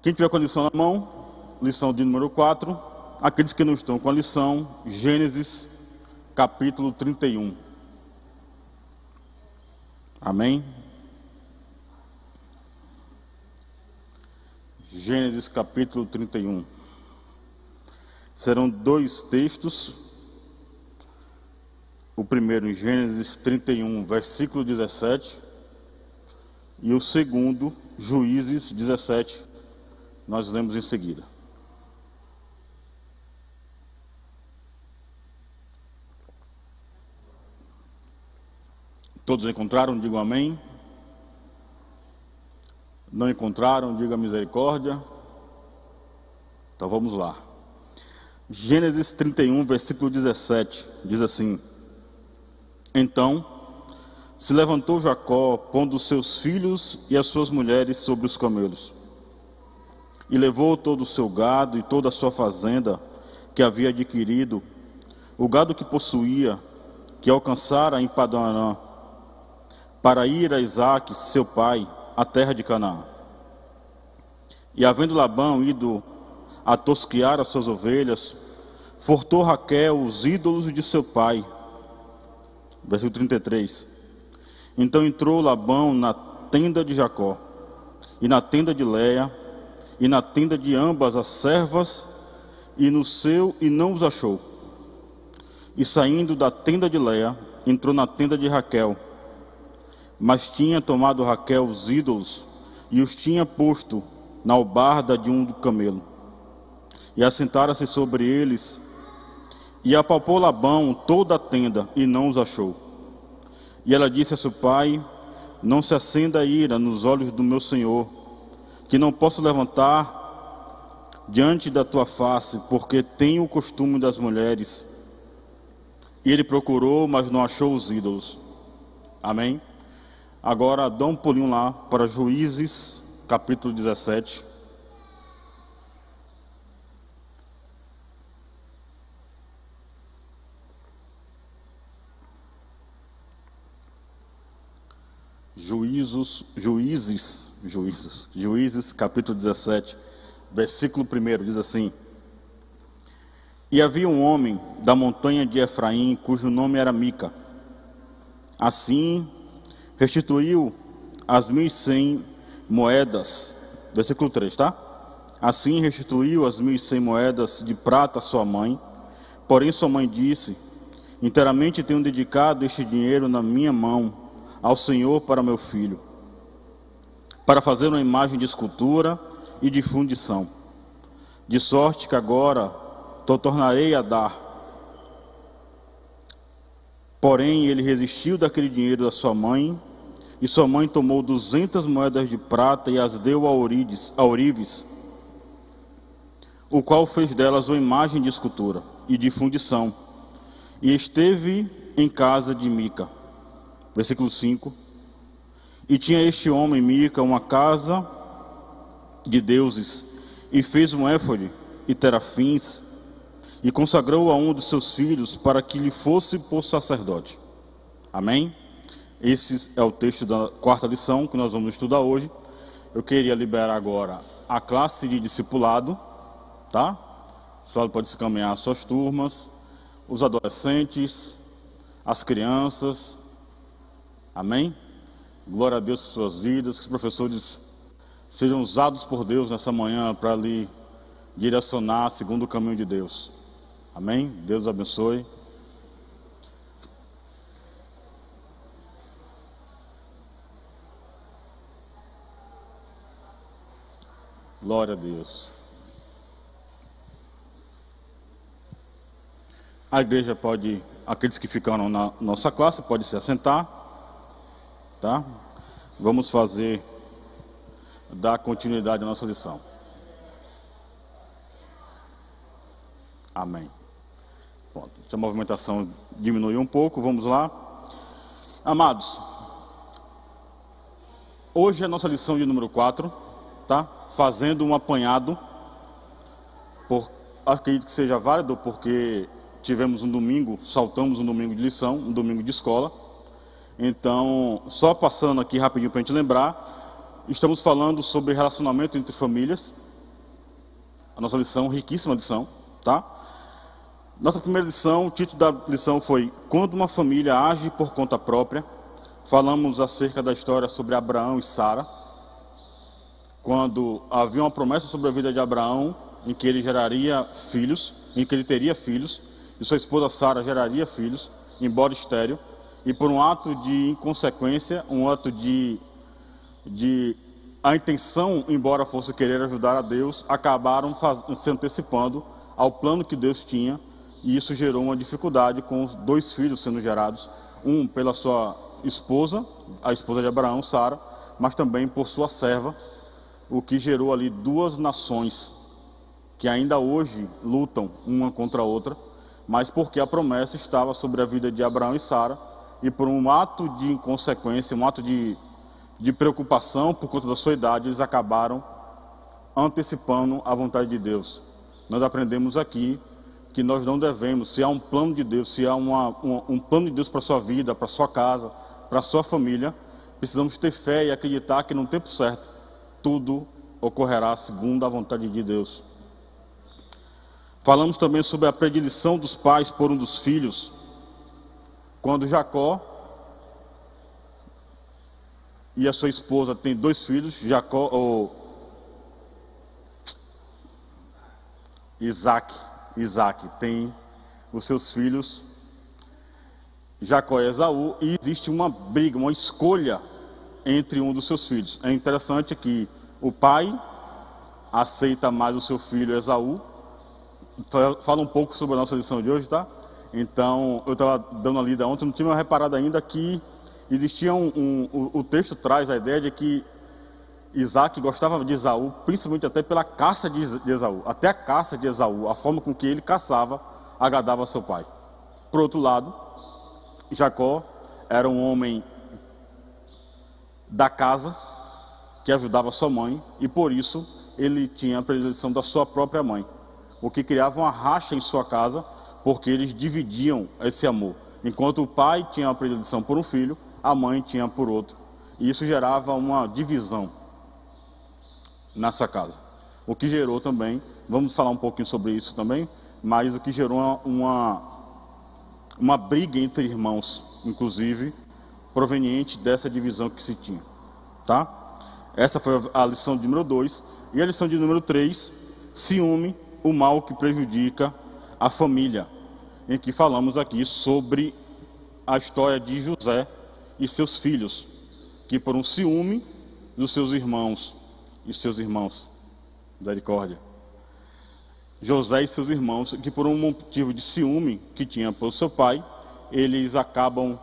Quem tiver com a lição na mão, lição de número 4. Aqueles que não estão com a lição, Gênesis capítulo 31. Amém? Gênesis capítulo 31. Serão dois textos. O primeiro em Gênesis 31, versículo 17. E o segundo, Juízes 17. Nós lemos em seguida. Todos encontraram? Digam amém. Não encontraram? Diga misericórdia. Então vamos lá. Gênesis 31, versículo 17, diz assim: Então se levantou Jacó, pondo os seus filhos e as suas mulheres sobre os camelos, e levou todo o seu gado e toda a sua fazenda que havia adquirido, o gado que possuía, que alcançara em Padã-arã, para ir a Isaque, seu pai, à terra de Canaã. E havendo Labão ido a tosquear as suas ovelhas, furtou Raquel os ídolos de seu pai. Versículo 33. Então entrou Labão na tenda de Jacó, e na tenda de Léia, e na tenda de ambas as servas, e não os achou. E saindo da tenda de Léia, entrou na tenda de Raquel, mas tinha tomado Raquel os ídolos, e os tinha posto na albarda de um camelo, e assentara-se sobre eles, e apalpou Labão toda a tenda, e não os achou. E ela disse a seu pai: Não se acenda a ira nos olhos do meu senhor, que não posso levantar diante da tua face, porque tenho o costume das mulheres. E ele procurou, mas não achou os ídolos. Amém? Agora dá um pulinho lá para Juízes, capítulo 17. Juízes, capítulo 17, versículo 1, diz assim: E havia um homem da montanha de Efraim, cujo nome era Mica. Assim restituiu as 1.100 moedas, versículo 3, tá? Assim restituiu as 1.100 moedas de prata à sua mãe. Porém sua mãe disse: Inteiramente tenho dedicado este dinheiro na minha mão ao Senhor para meu filho, para fazer uma imagem de escultura e de fundição, de sorte que agora tornarei a dar. Porém ele resistiu daquele dinheiro da sua mãe, e sua mãe tomou 200 moedas de prata e as deu a Ourives, o qual fez delas uma imagem de escultura e de fundição, e esteve em casa de Mica. Versículo 5. E tinha este homem, Mica, uma casa de deuses, e fez um éfode e terafins, e consagrou a um dos seus filhos para que lhe fosse por sacerdote. Amém? Esse é o texto da quarta lição que nós vamos estudar hoje. Eu queria liberar agora a classe de discipulado, tá? O pessoal pode se caminhar às suas turmas, os adolescentes, as crianças. Amém? Glória a Deus por suas vidas, que os professores sejam usados por Deus nessa manhã para lhe direcionar segundo o caminho de Deus. Amém? Deus abençoe. Glória a Deus. A igreja pode, aqueles que ficaram na nossa classe, podem se assentar, tá? Vamos dar continuidade à nossa lição. Amém. Pronto, a movimentação diminuiu um pouco, vamos lá. Amados, hoje é a nossa lição de número 4, tá? Fazendo um apanhado, acredito que seja válido, porque tivemos um domingo, saltamos um domingo de lição, um domingo de escola. Então, só passando aqui rapidinho para a gente lembrar, estamos falando sobre relacionamento entre famílias, a nossa lição, riquíssima lição, tá? Nossa primeira lição, o título da lição foi Quando uma família age por conta própria. Falamos acerca da história sobre Abraão e Sara, quando havia uma promessa sobre a vida de Abraão, em que ele geraria filhos, em que ele teria filhos, e sua esposa Sara geraria filhos, embora estéril, e por um ato de inconsequência, um ato de a intenção, embora fosse querer ajudar a Deus, acabaram se antecipando ao plano que Deus tinha, e isso gerou uma dificuldade com os 2 filhos sendo gerados, um pela sua esposa, a esposa de Abraão, Sara, mas também por sua serva, o que gerou ali 2 nações que ainda hoje lutam uma contra a outra, mas porque a promessa estava sobre a vida de Abraão e Sara, e por um ato de inconsequência, um ato de preocupação por conta da sua idade, eles acabaram antecipando a vontade de Deus. Nós aprendemos aqui que nós não devemos, se há um plano de Deus, se há um plano de Deus para a sua vida, para a sua casa, para a sua família, precisamos ter fé e acreditar que no tempo certo tudo ocorrerá segundo a vontade de Deus. Falamos também sobre a predileção dos pais por um dos filhos, quando Jacó e a sua esposa têm 2 filhos, Isaac tem os seus filhos, Jacó e Esaú, e existe uma briga, uma escolha entre um dos seus filhos. É interessante que o pai aceita mais o seu filho Esaú. Fala um pouco sobre a nossa lição de hoje, tá? Então, eu estava dando uma lida ontem, não tinha reparado ainda que existia o texto traz a ideia de que Isaac gostava de Esaú, principalmente até pela caça de Esaú. Até a caça de Esaú, a forma com que ele caçava, agradava a seu pai. Por outro lado, Jacó era um homem da casa, que ajudava sua mãe, e por isso ele tinha a predileção da sua própria mãe, o que criava uma racha em sua casa, porque eles dividiam esse amor. Enquanto o pai tinha a predileção por um filho, a mãe tinha por outro. E isso gerava uma divisão nessa casa. O que gerou também, vamos falar um pouquinho sobre isso também, mas o que gerou uma briga entre irmãos, inclusive, proveniente dessa divisão que se tinha. Tá? Essa foi a lição de número 2. E a lição de número 3, ciúme, o mal que prejudica a família, em que falamos aqui sobre a história de José e seus filhos, que por um ciúme dos seus irmãos, misericórdia, José e seus irmãos, que por um motivo de ciúme que tinha pelo seu pai, eles acabam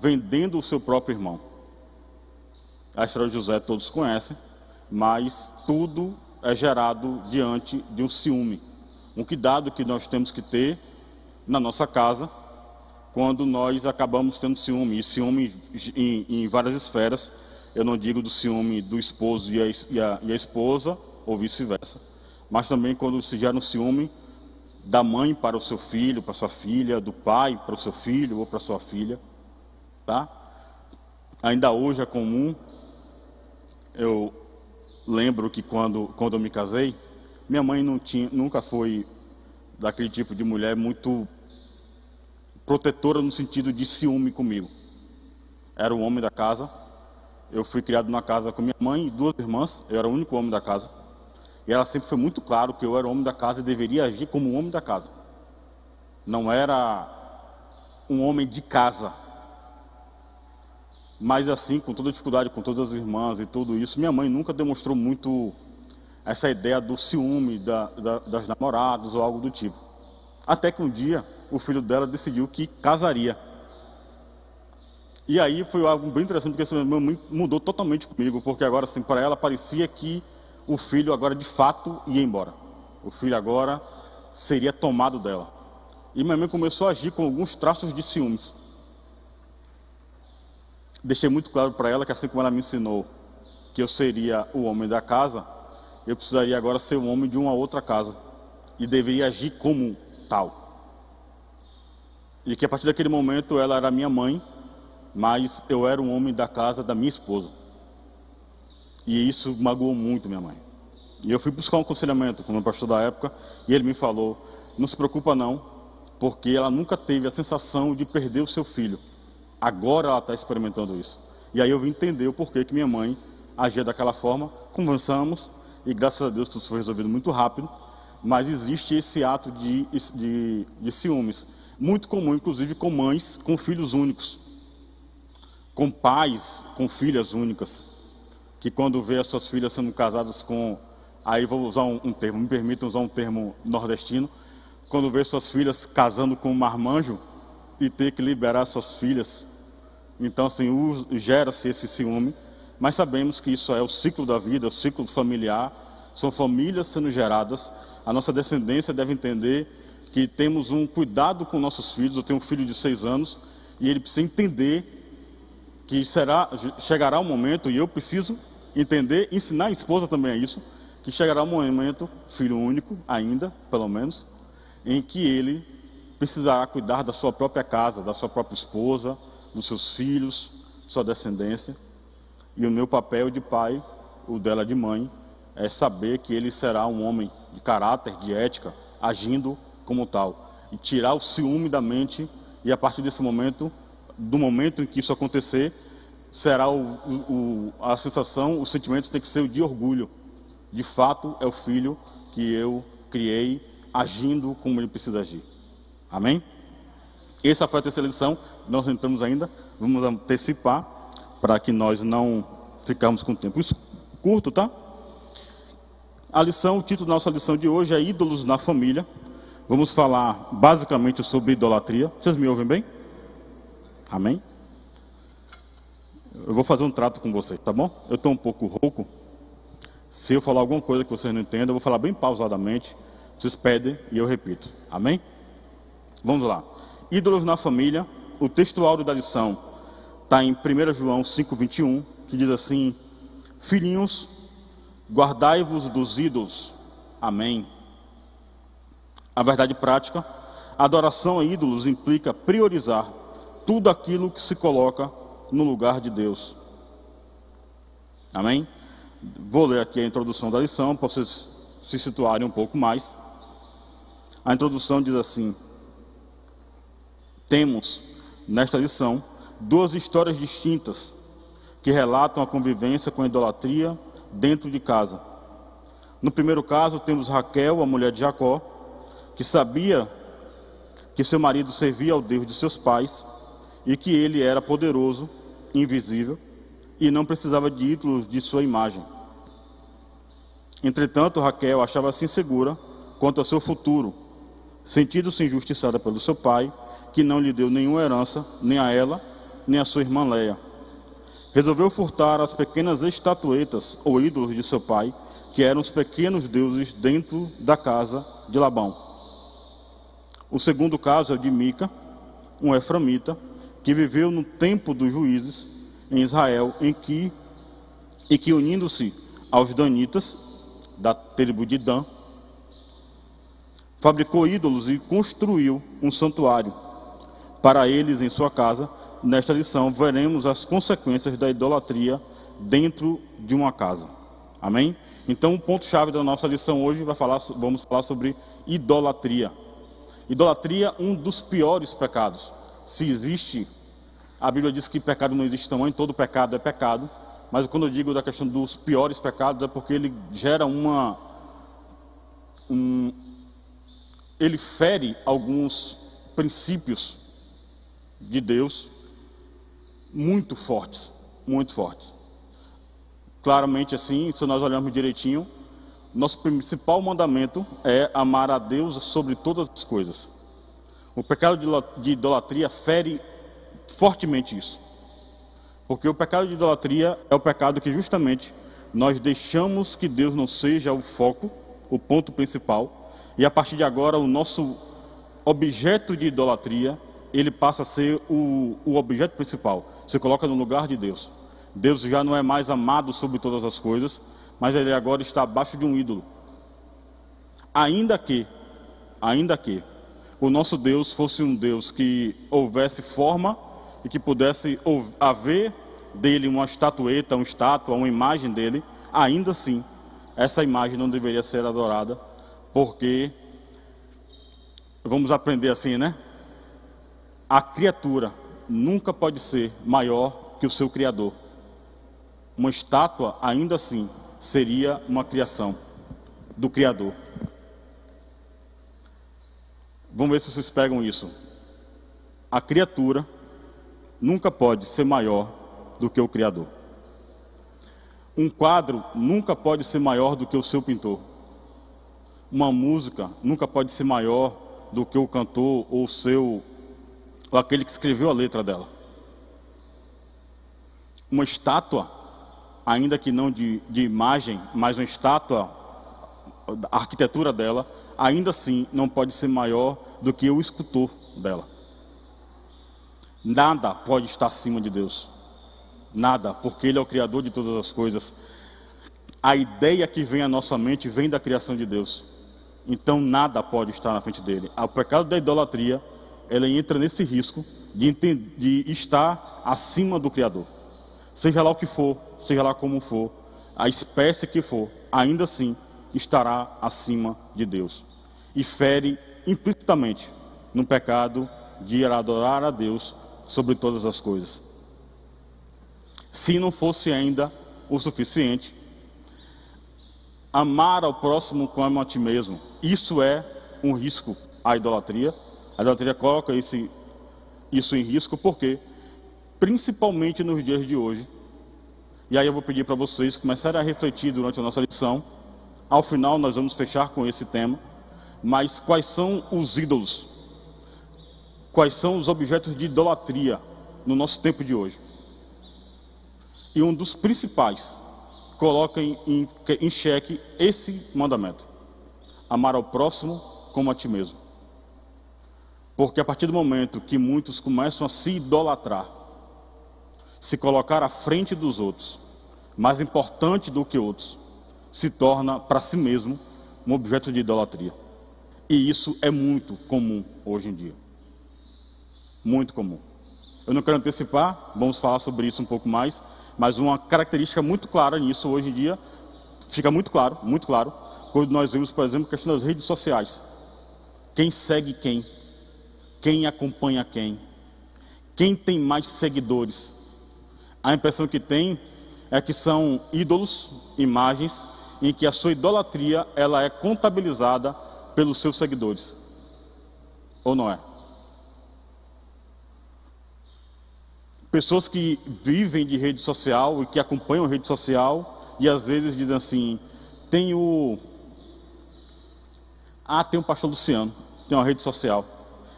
vendendo o seu próprio irmão. A história de José todos conhecem, mas tudo é gerado diante de um ciúme. Um cuidado que nós temos que ter na nossa casa, quando nós acabamos tendo ciúme. E ciúme em várias esferas. Eu não digo do ciúme do esposo e a esposa, ou vice-versa. Mas também quando se gera um ciúme da mãe para o seu filho, para a sua filha, do pai para o seu filho ou para a sua filha. Tá? Ainda hoje é comum. Eu lembro que quando eu me casei, minha mãe nunca foi daquele tipo de mulher muito protetora no sentido de ciúme comigo. Era o homem da casa. Eu fui criado numa casa com minha mãe e 2 irmãs. Eu era o único homem da casa. E ela sempre foi muito claro que eu era o homem da casa e deveria agir como um homem da casa. Não era um homem de casa. Mas assim, com toda a dificuldade, com todas as irmãs e tudo isso, minha mãe nunca demonstrou muito essa ideia do ciúme das namoradas ou algo do tipo. Até que um dia, o filho dela decidiu que casaria. E aí foi algo bem interessante, porque essa minha mãe mudou totalmente comigo, porque agora, assim, para ela parecia que o filho agora de fato ia embora. O filho agora seria tomado dela. E minha mãe começou a agir com alguns traços de ciúmes. Deixei muito claro para ela que, assim como ela me ensinou que eu seria o homem da casa, eu precisaria agora ser o homem de uma outra casa e deveria agir como tal. E que a partir daquele momento ela era minha mãe, mas eu era um homem da casa da minha esposa. E isso magoou muito minha mãe. E eu fui buscar um aconselhamento com o meu pastor da época, e ele me falou: não se preocupa não, porque ela nunca teve a sensação de perder o seu filho. Agora ela está experimentando isso. E aí eu vim entender o porquê que minha mãe agia daquela forma. Conversamos, e graças a Deus tudo foi resolvido muito rápido. Mas existe esse ato de ciúmes, muito comum, inclusive com mães com filhos únicos, com pais com filhas únicas, que quando vê as suas filhas sendo casadas com, aí vou usar um termo, me permitam usar um termo nordestino, quando vê suas filhas casando com um marmanjo e ter que liberar suas filhas. Então assim, gera-se esse ciúme, mas sabemos que isso é o ciclo da vida, o ciclo familiar, são famílias sendo geradas. A nossa descendência deve entender que temos um cuidado com nossos filhos. Eu tenho um filho de 6 anos e ele precisa entender que chegará um momento, e eu preciso entender, ensinar a esposa também a isso, que chegará um momento, filho único ainda, pelo menos, em que ele precisará cuidar da sua própria casa, da sua própria esposa, dos seus filhos, sua descendência. E o meu papel de pai, o dela de mãe, é saber que ele será um homem de caráter, de ética, agindo como tal. E tirar o ciúme da mente, e a partir desse momento, do momento em que isso acontecer, será a sensação, o sentimento tem que ser o de orgulho. De fato, é o filho que eu criei, agindo como ele precisa agir. Amém? Essa foi a terceira lição, nós entramos ainda, vamos antecipar, para que nós não ficarmos com o tempo curto, tá? O título da nossa lição de hoje é Ídolos na Família. Vamos falar basicamente sobre idolatria. Vocês me ouvem bem? Amém? Eu vou fazer um trato com vocês, tá bom? Eu estou um pouco rouco. Se eu falar alguma coisa que vocês não entendam, eu vou falar bem pausadamente. Vocês pedem e eu repito. Amém? Vamos lá. Ídolos na família. O texto áureo da lição está em 1 João 5,21, que diz assim: filhinhos, guardai-vos dos ídolos. Amém. A verdade prática: a adoração a ídolos implica priorizar tudo aquilo que se coloca no lugar de Deus. Amém? Vou ler aqui a introdução da lição, para vocês se situarem um pouco mais. A introdução diz assim: temos, nesta lição, 2 histórias distintas que relatam a convivência com a idolatria dentro de casa. No primeiro caso, temos Raquel, a mulher de Jacó, que sabia que seu marido servia ao Deus de seus pais e que ele era poderoso, invisível, e não precisava de ídolos de sua imagem. Entretanto, Raquel achava-se insegura quanto ao seu futuro, sentindo-se injustiçada pelo seu pai, que não lhe deu nenhuma herança, nem a ela, nem a sua irmã Léia. Resolveu furtar as pequenas estatuetas ou ídolos de seu pai, que eram os pequenos deuses dentro da casa de Labão. O segundo caso é o de Mica, um eframita, que viveu no tempo dos juízes em Israel, em que unindo-se aos danitas, da tribo de Dan, fabricou ídolos e construiu um santuário para eles em sua casa. Nesta lição veremos as consequências da idolatria dentro de uma casa. Amém? Então o ponto-chave da nossa lição hoje vamos falar sobre idolatria. Idolatria, um dos piores pecados. Se existe, a Bíblia diz que pecado não existe tamanho, todo pecado é pecado. Mas quando eu digo da questão dos piores pecados, é porque ele gera ele fere alguns princípios de Deus muito fortes, muito fortes. Claramente assim, se nós olharmos direitinho, nosso principal mandamento é amar a Deus sobre todas as coisas. O pecado de idolatria fere fortemente isso. Porque o pecado de idolatria é o pecado que justamente nós deixamos que Deus não seja o foco, o ponto principal. E a partir de agora o nosso objeto de idolatria, ele passa a ser o objeto principal. Se coloca no lugar de Deus. Deus já não é mais amado sobre todas as coisas, mas ele agora está abaixo de um ídolo. Ainda que o nosso Deus fosse um Deus que houvesse forma e que pudesse haver dele uma estatueta, uma estátua, uma imagem dele, ainda assim essa imagem não deveria ser adorada, porque, vamos aprender assim, né? A criatura nunca pode ser maior que o seu Criador. Uma estátua, ainda assim, seria uma criação do Criador. Vamos ver se vocês pegam isso. A criatura nunca pode ser maior do que o Criador. Um quadro nunca pode ser maior do que o seu pintor. Uma música nunca pode ser maior do que o cantor ou aquele que escreveu a letra dela. Uma estátua, ainda que não de imagem, mas uma estátua, a arquitetura dela, ainda assim não pode ser maior do que o escultor dela. Nada pode estar acima de Deus. Nada, porque Ele é o Criador de todas as coisas. A ideia que vem à nossa mente vem da criação de Deus. Então nada pode estar na frente dele. O pecado da idolatria, ela entra nesse risco de estar acima do Criador. Seja lá o que for, seja lá como for, a espécie que for, ainda assim estará acima de Deus. E fere implicitamente no pecado de adorar a Deus sobre todas as coisas. Se não fosse ainda o suficiente, amar ao próximo como a ti mesmo. Isso é um risco à idolatria. A idolatria coloca isso em risco porque, principalmente nos dias de hoje, e aí eu vou pedir para vocês começarem a refletir durante a nossa lição. Ao final nós vamos fechar com esse tema. Mas quais são os ídolos? Quais são os objetos de idolatria no nosso tempo de hoje? E um dos principais coloca em xeque esse mandamento: amar ao próximo como a ti mesmo. Porque a partir do momento que muitos começam a se idolatrar, se colocar à frente dos outros, mais importante do que outros, se torna para si mesmo um objeto de idolatria. E isso é muito comum hoje em dia. Muito comum. Eu não quero antecipar, vamos falar sobre isso um pouco mais, mas uma característica muito clara nisso hoje em dia, fica muito claro, quando nós vemos, por exemplo, a questão das redes sociais. Quem segue quem? Quem acompanha quem? Quem tem mais seguidores? A impressão que tem é que são ídolos, imagens, em que a sua idolatria ela é contabilizada pelos seus seguidores. Ou não é? Pessoas que vivem de rede social e que acompanham a rede social e às vezes dizem assim: tem o pastor Luciano, tem uma rede social,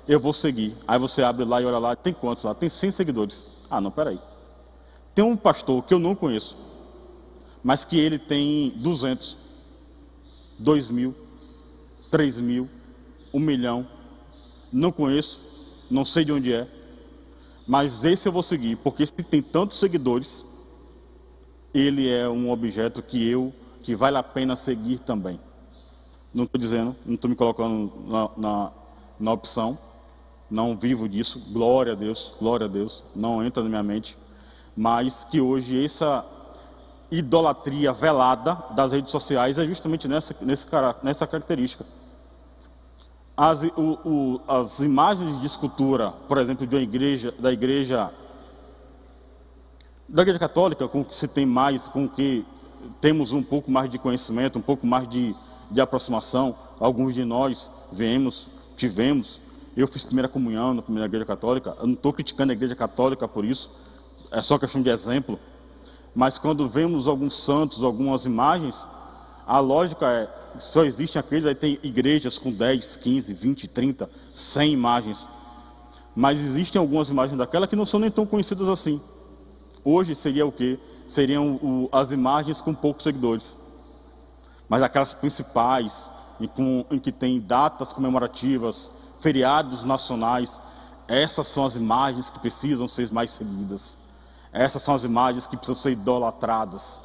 eu vou seguir. Aí você abre lá e olha lá, tem quantos lá? Tem 100 seguidores. Ah, não, peraí. Tem um pastor que eu não conheço, mas que ele tem 200, 2.000, 3.000, 1 milhão. Não conheço, não sei de onde é, mas esse eu vou seguir, porque se tem tantos seguidores, ele é um objeto que vale a pena seguir também. Não estou dizendo, não estou me colocando na opção, não vivo disso, glória a Deus, não entra na minha mente, mas que hoje essa idolatria velada das redes sociais é justamente nessa característica. As imagens de escultura, por exemplo, da igreja católica, com que se tem mais, com que temos um pouco mais de conhecimento, um pouco mais de aproximação. Alguns de nós tivemos. Eu fiz primeira comunhão na primeira igreja católica. Eu não estou criticando a igreja católica por isso, é só questão de exemplo. Mas quando vemos alguns santos, algumas imagens, a lógica é: só existem aqueles, aí tem igrejas com 10, 15, 20, 30, 100 imagens. Mas existem algumas imagens daquela que não são nem tão conhecidas assim. Hoje seria o quê? Seriam as imagens com poucos seguidores. Mas aquelas principais, em que tem datas comemorativas, feriados nacionais, essas são as imagens que precisam ser mais seguidas. Essas são as imagens que precisam ser idolatradas.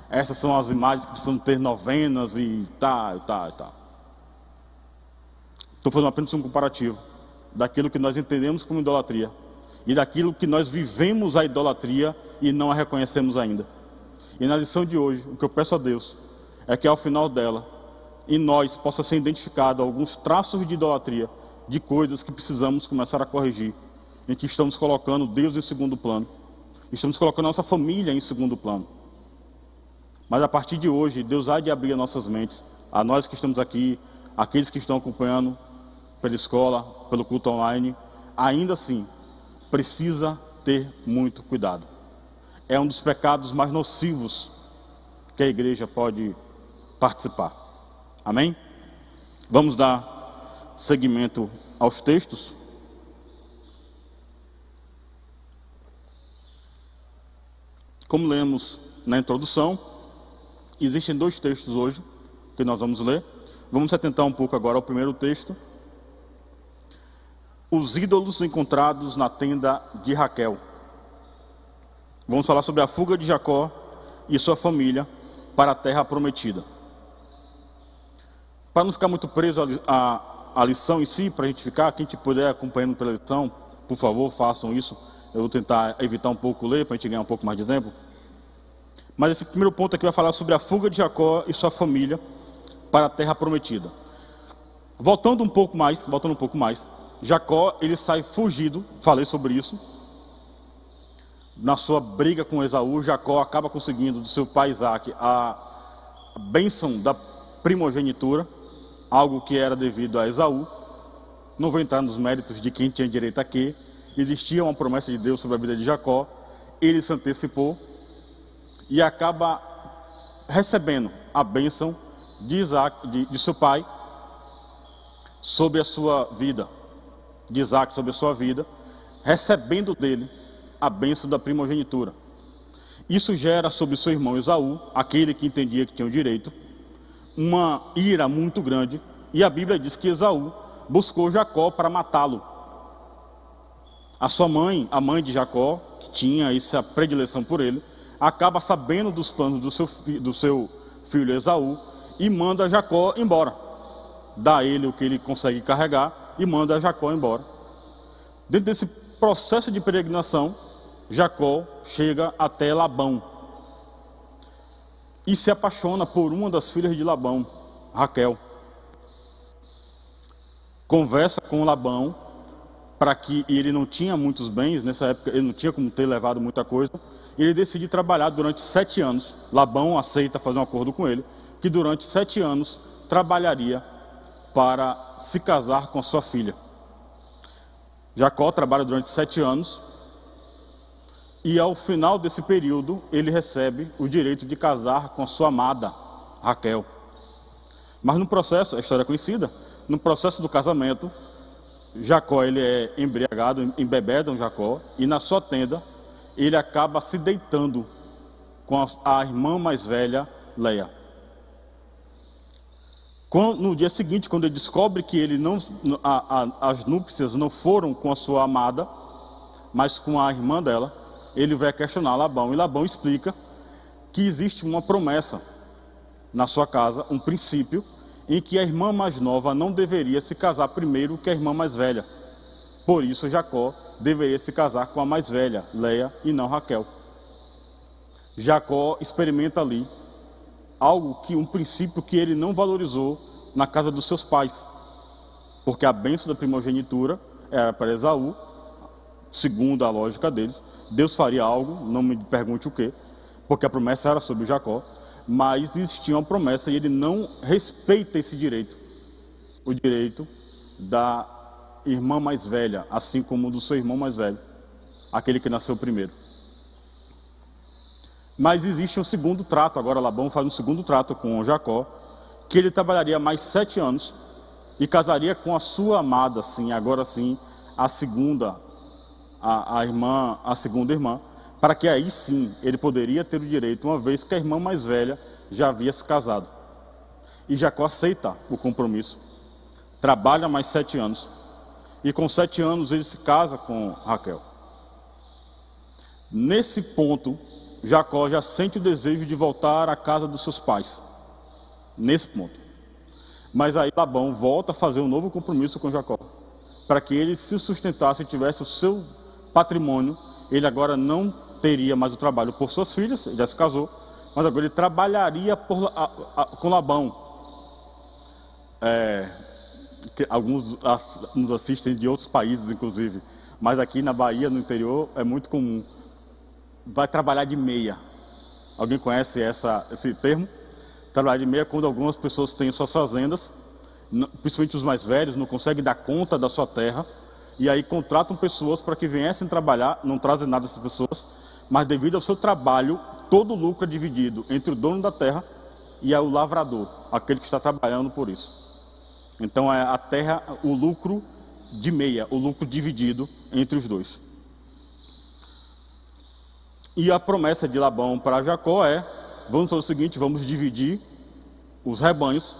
Essas são as imagens que precisam ter novenas e tá. Estou fazendo apenas um comparativo daquilo que nós entendemos como idolatria e daquilo que nós vivemos a idolatria e não a reconhecemos ainda. E na lição de hoje, o que eu peço a Deus é que ao final dela, em nós, possa ser identificado alguns traços de idolatria, de coisas que precisamos começar a corrigir, em que estamos colocando Deus em segundo plano, estamos colocando nossa família em segundo plano. Mas a partir de hoje, Deus há de abrir as nossas mentes, a nós que estamos aqui, aqueles que estão acompanhando pela escola, pelo culto online, ainda assim, precisa ter muito cuidado. É um dos pecados mais nocivos que a igreja pode participar. Amém? Vamos dar seguimento aos textos. Como lemos na introdução, existem 2 textos hoje que nós vamos ler. Vamos se atentar um pouco agora ao primeiro texto. Os ídolos encontrados na tenda de Raquel. Vamos falar sobre a fuga de Jacó e sua família para a terra prometida. Para não ficar muito preso à lição em si, para a gente ficar, quem puder acompanhando pela lição, por favor, façam isso. Eu vou tentar evitar um pouco ler, para a gente ganhar um pouco mais de tempo. Mas esse primeiro ponto aqui vai falar sobre a fuga de Jacó e sua família para a terra prometida. Voltando um pouco mais, Jacó, ele sai fugido, falei sobre isso. Na sua briga com Esaú, Jacó acaba conseguindo do seu pai Isaac a bênção da primogenitura, algo que era devido a Esaú. Não vou entrar nos méritos de quem tinha direito a quê. Existia uma promessa de Deus sobre a vida de Jacó, ele se antecipou e acaba recebendo a bênção de Isaac, de seu pai, sobre a sua vida, de Isaac sobre a sua vida, recebendo dele a bênção da primogenitura. Isso gera sobre seu irmão Esaú, aquele que entendia que tinha o direito, uma ira muito grande, e a Bíblia diz que Esaú buscou Jacó para matá-lo. A sua mãe, a mãe de Jacó, que tinha essa predileção por ele, acaba sabendo dos planos do seu filho Esaú e manda Jacó embora. Dá a ele o que ele consegue carregar e manda Jacó embora. Dentro desse processo de peregrinação, Jacó chega até Labão e se apaixona por uma das filhas de Labão, Raquel. Conversa com Labão para que ele não tinha muitos bens, nessa época ele não tinha como ter levado muita coisa. Ele decide trabalhar durante 7 anos. Labão aceita fazer um acordo com ele, que durante 7 anos trabalharia para se casar com a sua filha. Jacó trabalha durante 7 anos e ao final desse período ele recebe o direito de casar com a sua amada Raquel. Mas no processo, a história é conhecida, no processo do casamento, Jacó ele é embriagado, embebedam Jacó, e na sua tenda ele acaba se deitando com a irmã mais velha, Leia. No dia seguinte, quando ele descobre que ele as núpcias não foram com a sua amada, mas com a irmã dela, ele vai questionar Labão, e Labão explica que existe uma promessa na sua casa, um princípio, em que a irmã mais nova não deveria se casar primeiro que a irmã mais velha. Por isso Jacó deveria se casar com a mais velha, Leia, e não Raquel. Jacó experimenta ali um princípio que ele não valorizou na casa dos seus pais, porque a bênção da primogenitura era para Esaú. Segundo a lógica deles, Deus faria algo, não me pergunte o que, porque a promessa era sobre Jacó, mas existia uma promessa e ele não respeita esse direito, o direito da irmã mais velha, assim como do seu irmão mais velho, aquele que nasceu primeiro. Mas existe um segundo trato, agora Labão faz um segundo trato com Jacó, que ele trabalharia mais 7 anos e casaria com a sua amada, sim, agora sim, a segunda irmã, para que aí sim ele poderia ter o direito, uma vez que a irmã mais velha já havia se casado. E Jacó aceita o compromisso, trabalha mais 7 anos, e com 7 anos ele se casa com Raquel. Nesse ponto, Jacó já sente o desejo de voltar à casa dos seus pais, nesse ponto. Mas aí Labão volta a fazer um novo compromisso com Jacó, para que ele se sustentasse e tivesse o seu patrimônio. Ele agora não teria mais o trabalho por suas filhas, já se casou, mas agora ele trabalharia com Labão. Que alguns nos assistem de outros países, inclusive, mas aqui na Bahia, no interior, é muito comum. Vai trabalhar de meia. Alguém conhece esse termo? Trabalhar de meia, quando algumas pessoas têm suas fazendas, principalmente os mais velhos, não conseguem dar conta da sua terra, e aí contratam pessoas para que viessem trabalhar, não trazem nada dessas pessoas, mas devido ao seu trabalho, todo o lucro é dividido entre o dono da terra e o lavrador, aquele que está trabalhando por isso. Então é a terra, o lucro de meia, o lucro dividido entre os dois. E a promessa de Labão para Jacó é: vamos fazer o seguinte, vamos dividir os rebanhos,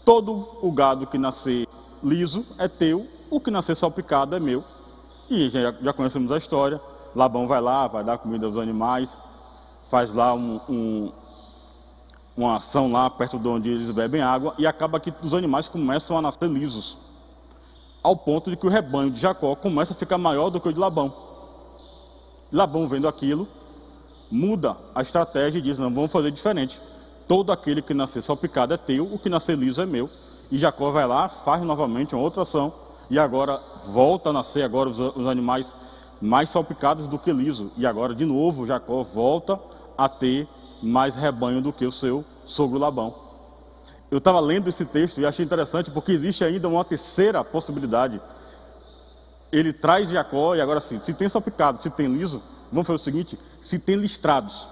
todo o gado que nascer liso é teu, o que nascer salpicado é meu. E já conhecemos a história. Labão vai lá, vai dar comida aos animais, faz lá uma ação lá perto de onde eles bebem água, e acaba que os animais começam a nascer lisos, ao ponto de que o rebanho de Jacó começa a ficar maior do que o de Labão. Labão, vendo aquilo, muda a estratégia e diz: não, vamos fazer diferente. Todo aquele que nascer salpicado é teu, o que nascer liso é meu. E Jacó vai lá, faz novamente uma outra ação, e agora volta a nascer agora os animais mais salpicados do que liso. E agora, de novo, Jacó volta a ter mais rebanho do que o seu sogro Labão. Eu estava lendo esse texto e achei interessante, porque existe ainda uma terceira possibilidade. Ele traz Jacó, e agora sim, se tem salpicado, se tem liso, vamos fazer o seguinte: se tem listrados,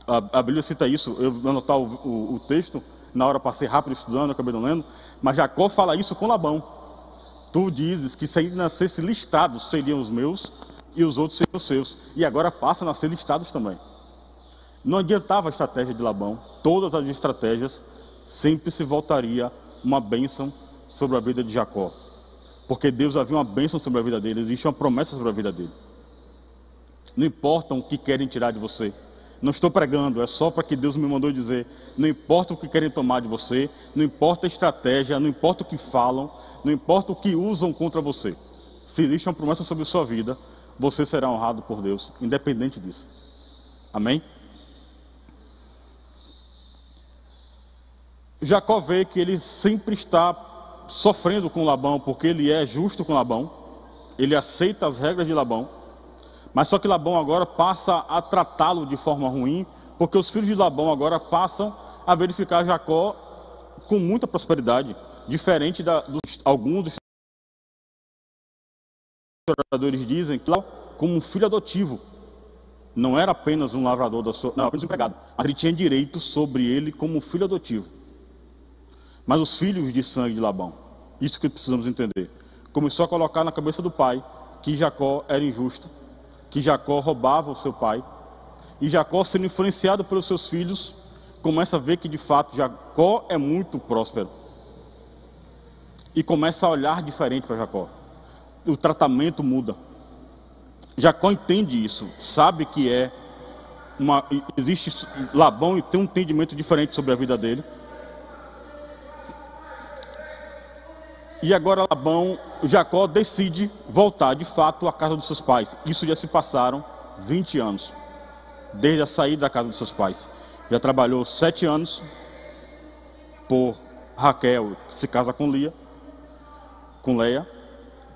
a Bíblia cita isso, eu vou anotar o texto, na hora passei rápido estudando, acabei não lendo, mas Jacó fala isso com Labão. Tu dizes que se ainda nascesse listrados seriam os meus, e os outros seriam os seus, e agora passa a nascer listrados também. Não adiantava a estratégia de Labão, todas as estratégias, sempre se voltaria uma bênção sobre a vida de Jacó, porque Deus havia uma bênção sobre a vida dele, existe uma promessa sobre a vida dele. Não importa o que querem tirar de você, não estou pregando, é só para que Deus me mandou dizer. Não importa o que querem tomar de você, não importa a estratégia, não importa o que falam, não importa o que usam contra você. Se existe uma promessa sobre a sua vida, você será honrado por Deus, independente disso. Amém? Jacó vê que ele sempre está sofrendo com Labão, porque ele é justo com Labão, ele aceita as regras de Labão, mas só que Labão agora passa a tratá-lo de forma ruim, porque os filhos de Labão agora passam a verificar Jacó com muita prosperidade, diferente alguns dos historiadores dizem que como um filho adotivo. Não era apenas um lavrador não, apenas um empregado, mas ele tinha direito sobre ele como um filho adotivo. Mas os filhos de sangue de Labão, isso que precisamos entender, começou a colocar na cabeça do pai que Jacó era injusto, que Jacó roubava o seu pai, e Jacó, sendo influenciado pelos seus filhos, começa a ver que de fato Jacó é muito próspero, e começa a olhar diferente para Jacó. O tratamento muda. Jacó entende isso, sabe que existe Labão e tem um entendimento diferente sobre a vida dele. E agora Jacó decide voltar de fato à casa dos seus pais. Isso já se passaram 20 anos, desde a saída da casa dos seus pais. Já trabalhou 7 anos por Raquel, que se casa com Leia.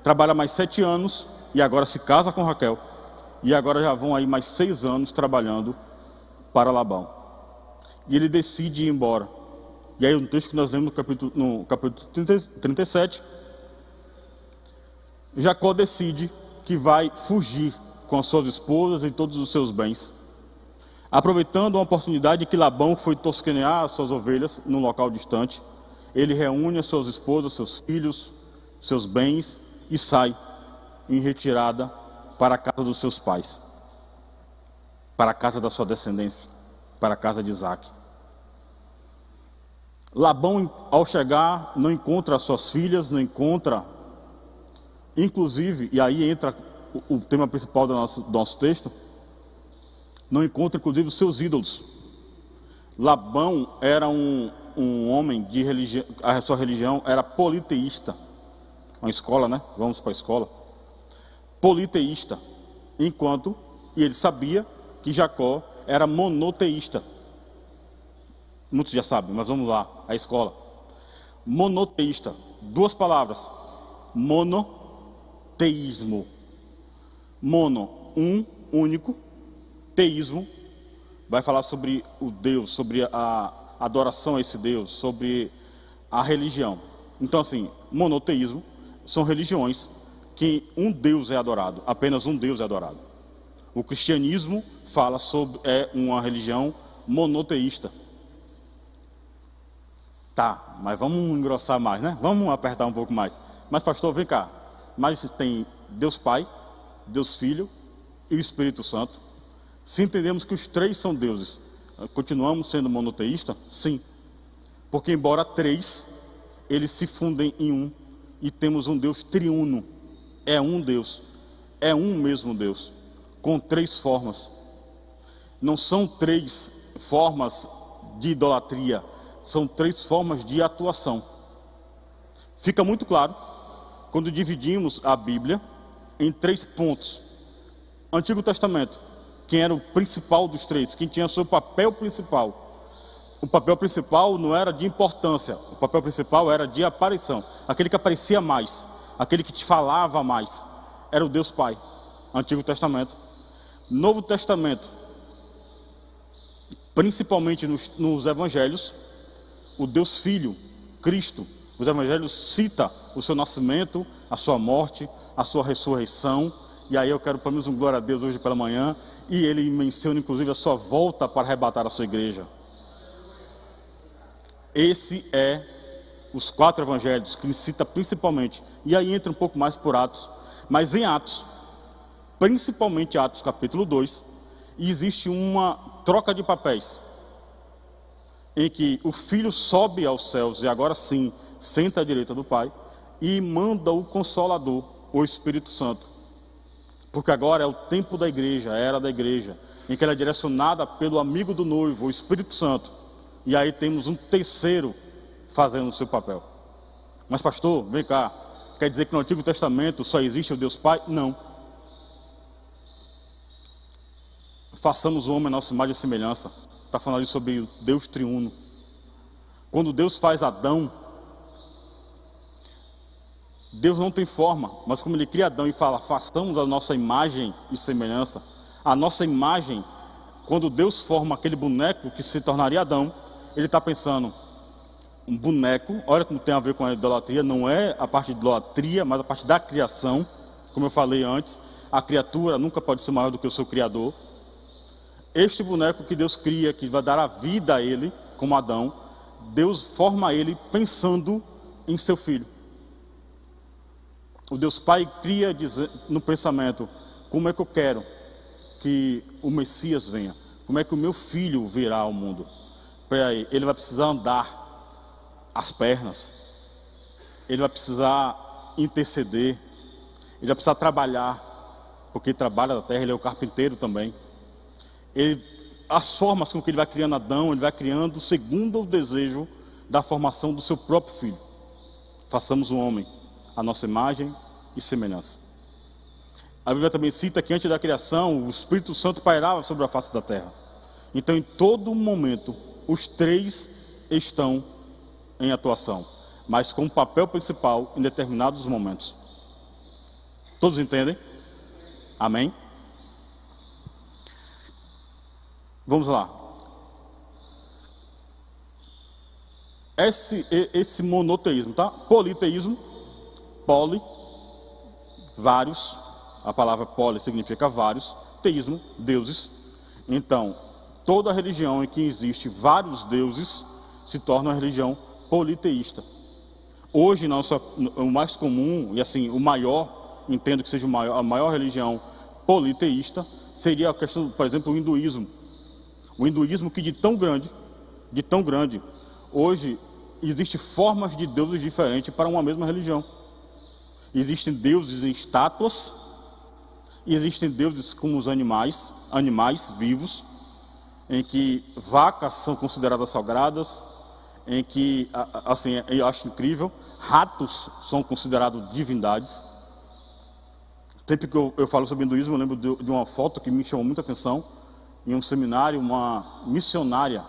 Trabalha mais 7 anos e agora se casa com Raquel. E agora já vão aí mais 6 anos trabalhando para Labão. E ele decide ir embora. E aí no texto que nós lemos no capítulo 37, Jacó decide que vai fugir com as suas esposas e todos os seus bens. Aproveitando uma oportunidade que Labão foi tosquenear as suas ovelhas num local distante, ele reúne as suas esposas, seus filhos, seus bens e sai em retirada para a casa dos seus pais, para a casa da sua descendência, para a casa de Isaque. Labão, ao chegar, não encontra as suas filhas, não encontra, inclusive, e aí entra o tema principal do nosso texto, não encontra inclusive os seus ídolos. Labão era um homem de religião, a sua religião era politeísta. Uma escola, né? Vamos para a escola. Politeísta. E ele sabia que Jacó era monoteísta. Muitos já sabem, mas vamos lá, a escola. Monoteísta, 2 palavras. Monoteísmo. Mono, único. Teísmo, vai falar sobre o Deus, sobre a adoração a esse Deus, sobre a religião. Então assim, monoteísmo são religiões que um Deus é adorado, apenas um Deus é adorado. O cristianismo fala sobre, é uma religião monoteísta. Tá, mas vamos engrossar mais, né? Vamos apertar um pouco mais. Mas pastor, vem cá. Mas tem Deus Pai, Deus Filho e o Espírito Santo. Se entendemos que os 3 são deuses, continuamos sendo monoteísta? Sim. Porque embora 3, eles se fundem em um. E temos um Deus triuno. É um Deus. É um mesmo Deus. Com 3 formas. Não são 3 formas de idolatria. São 3 formas de atuação. Fica muito claro quando dividimos a Bíblia em 3 pontos. Antigo Testamento, quem era o principal dos 3, quem tinha seu papel principal. O papel principal não era de importância, o papel principal era de aparição. Aquele que aparecia mais, aquele que te falava mais, era o Deus Pai. Antigo Testamento. Novo Testamento, principalmente nos Evangelhos, o Deus Filho, Cristo. Os Evangelhos citam o seu nascimento, a sua morte, a sua ressurreição. E aí eu quero pelo menos um glória a Deus hoje pela manhã. E ele menciona inclusive a sua volta para arrebatar a sua igreja. Esse é os 4 evangelhos que ele cita principalmente. E aí entra um pouco mais por Atos. Mas em Atos, principalmente Atos capítulo 2, existe uma troca de papéis. Em que o Filho sobe aos céus e agora sim senta à direita do Pai. E manda o Consolador, o Espírito Santo. Porque agora é o tempo da igreja, a era da igreja, em que ela é direcionada pelo amigo do noivo, o Espírito Santo. E aí temos um terceiro fazendo o seu papel. Mas pastor, vem cá, quer dizer que no Antigo Testamento só existe o Deus Pai? Não. Façamos o homem a nossa imagem e semelhança. Está falando ali sobre o Deus triuno. Quando Deus faz Adão, Deus não tem forma, mas como ele cria Adão e fala, façamos a nossa imagem e semelhança. A nossa imagem, quando Deus forma aquele boneco que se tornaria Adão, ele está pensando, um boneco, olha como tem a ver com a idolatria, não é a parte de idolatria, mas a parte da criação. Como eu falei antes, a criatura nunca pode ser maior do que o seu Criador. Este boneco que Deus cria, que vai dar a vida a ele, como Adão, Deus forma ele pensando em seu filho. O Deus Pai cria no pensamento, como é que eu quero que o Messias venha? Como é que o meu filho virá ao mundo? Peraí, ele vai precisar andar as pernas, ele vai precisar interceder, ele vai precisar trabalhar, porque ele trabalha na terra, ele é o carpinteiro também. As formas com que ele vai criando Adão, ele vai criando segundo o desejo da formação do seu próprio filho. Façamos o homem a nossa imagem e semelhança. A Bíblia também cita que antes da criação, o Espírito Santo pairava sobre a face da terra. Então, em todo momento, os 3 estão em atuação, mas com um papel principal em determinados momentos. Todos entendem? Amém? Vamos lá. Esse monoteísmo, tá? Politeísmo, poli, vários. A palavra poli significa vários. Teísmo, deuses. Então, toda religião em que existe vários deuses se torna uma religião politeísta. Hoje, o mais comum, e assim, o maior, entendo que seja a maior religião politeísta, seria a questão, por exemplo, o hinduísmo. O hinduísmo que de tão grande, hoje existem formas de deuses diferentes para uma mesma religião. Existem deuses em estátuas, e existem deuses como os animais vivos, em que vacas são consideradas sagradas, em que, assim, eu acho incrível, ratos são considerados divindades. Sempre que eu falo sobre hinduísmo, eu lembro de uma foto que me chamou muita atenção, em um seminário, uma missionária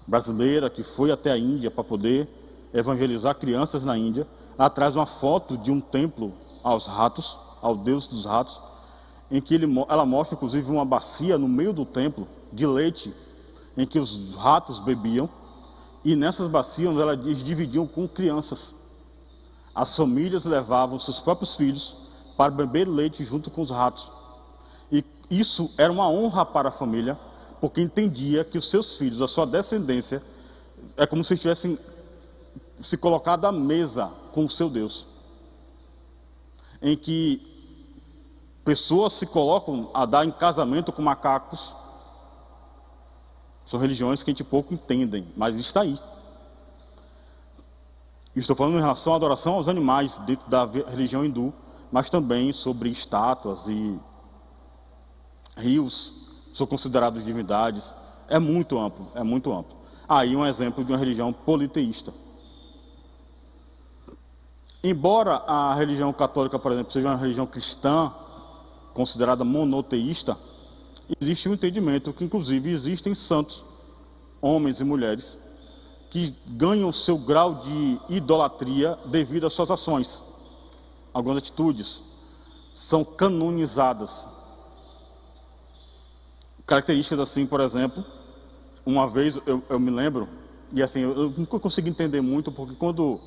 brasileira que foi até a Índia para poder evangelizar crianças na Índia. Ela traz uma foto de um templo aos ratos, ao deus dos ratos, em que ela mostra inclusive uma bacia no meio do templo de leite, em que os ratos bebiam, e nessas bacias eles dividiam com crianças. As famílias levavam seus próprios filhos para beber leite junto com os ratos. E isso era uma honra para a família, porque entendia que os seus filhos, a sua descendência, é como se estivessem se colocado à mesa com o seu Deus. Em que pessoas se colocam a dar em casamento com macacos. São religiões que a gente pouco entendem, mas está aí. Estou falando em relação à adoração aos animais dentro da religião hindu, mas também sobre estátuas e rios, são considerados divindades. É muito amplo, é muito amplo. Aí um exemplo de uma religião politeísta. Embora a religião católica, por exemplo, seja uma religião cristã, considerada monoteísta, existe um entendimento que inclusive existem santos, homens e mulheres, que ganham seu grau de idolatria devido às suas ações. Algumas atitudes são canonizadas. Características assim, por exemplo, uma vez eu me lembro, e assim, eu nunca consegui entender muito, porque quando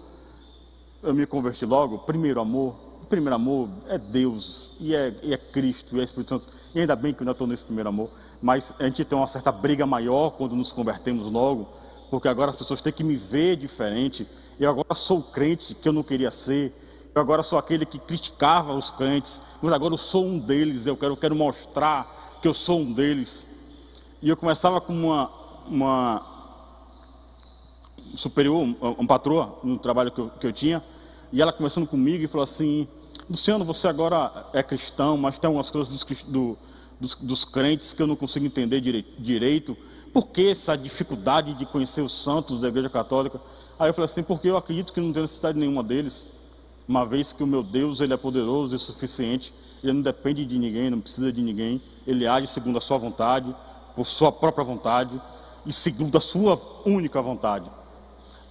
eu me converti logo, o primeiro amor é Deus, e é Cristo, e é Espírito Santo, e ainda bem que eu ainda estou nesse primeiro amor, mas a gente tem uma certa briga maior quando nos convertemos logo, porque agora as pessoas têm que me ver diferente. Eu agora sou o crente que eu não queria ser, eu agora sou aquele que criticava os crentes, mas agora eu sou um deles, eu quero mostrar que eu sou um deles. E eu começava com uma superior, uma patroa no trabalho que eu tinha, e ela conversando comigo e falou assim: Luciano, você agora é cristão, mas tem algumas coisas dos crentes que eu não consigo entender direito. Por que essa dificuldade de conhecer os santos da Igreja Católica? Aí eu falei assim: porque eu acredito que não tem necessidade nenhuma deles, uma vez que o meu Deus, ele é poderoso e suficiente, ele não depende de ninguém, não precisa de ninguém, ele age segundo a sua vontade, por sua própria vontade e segundo a sua única vontade.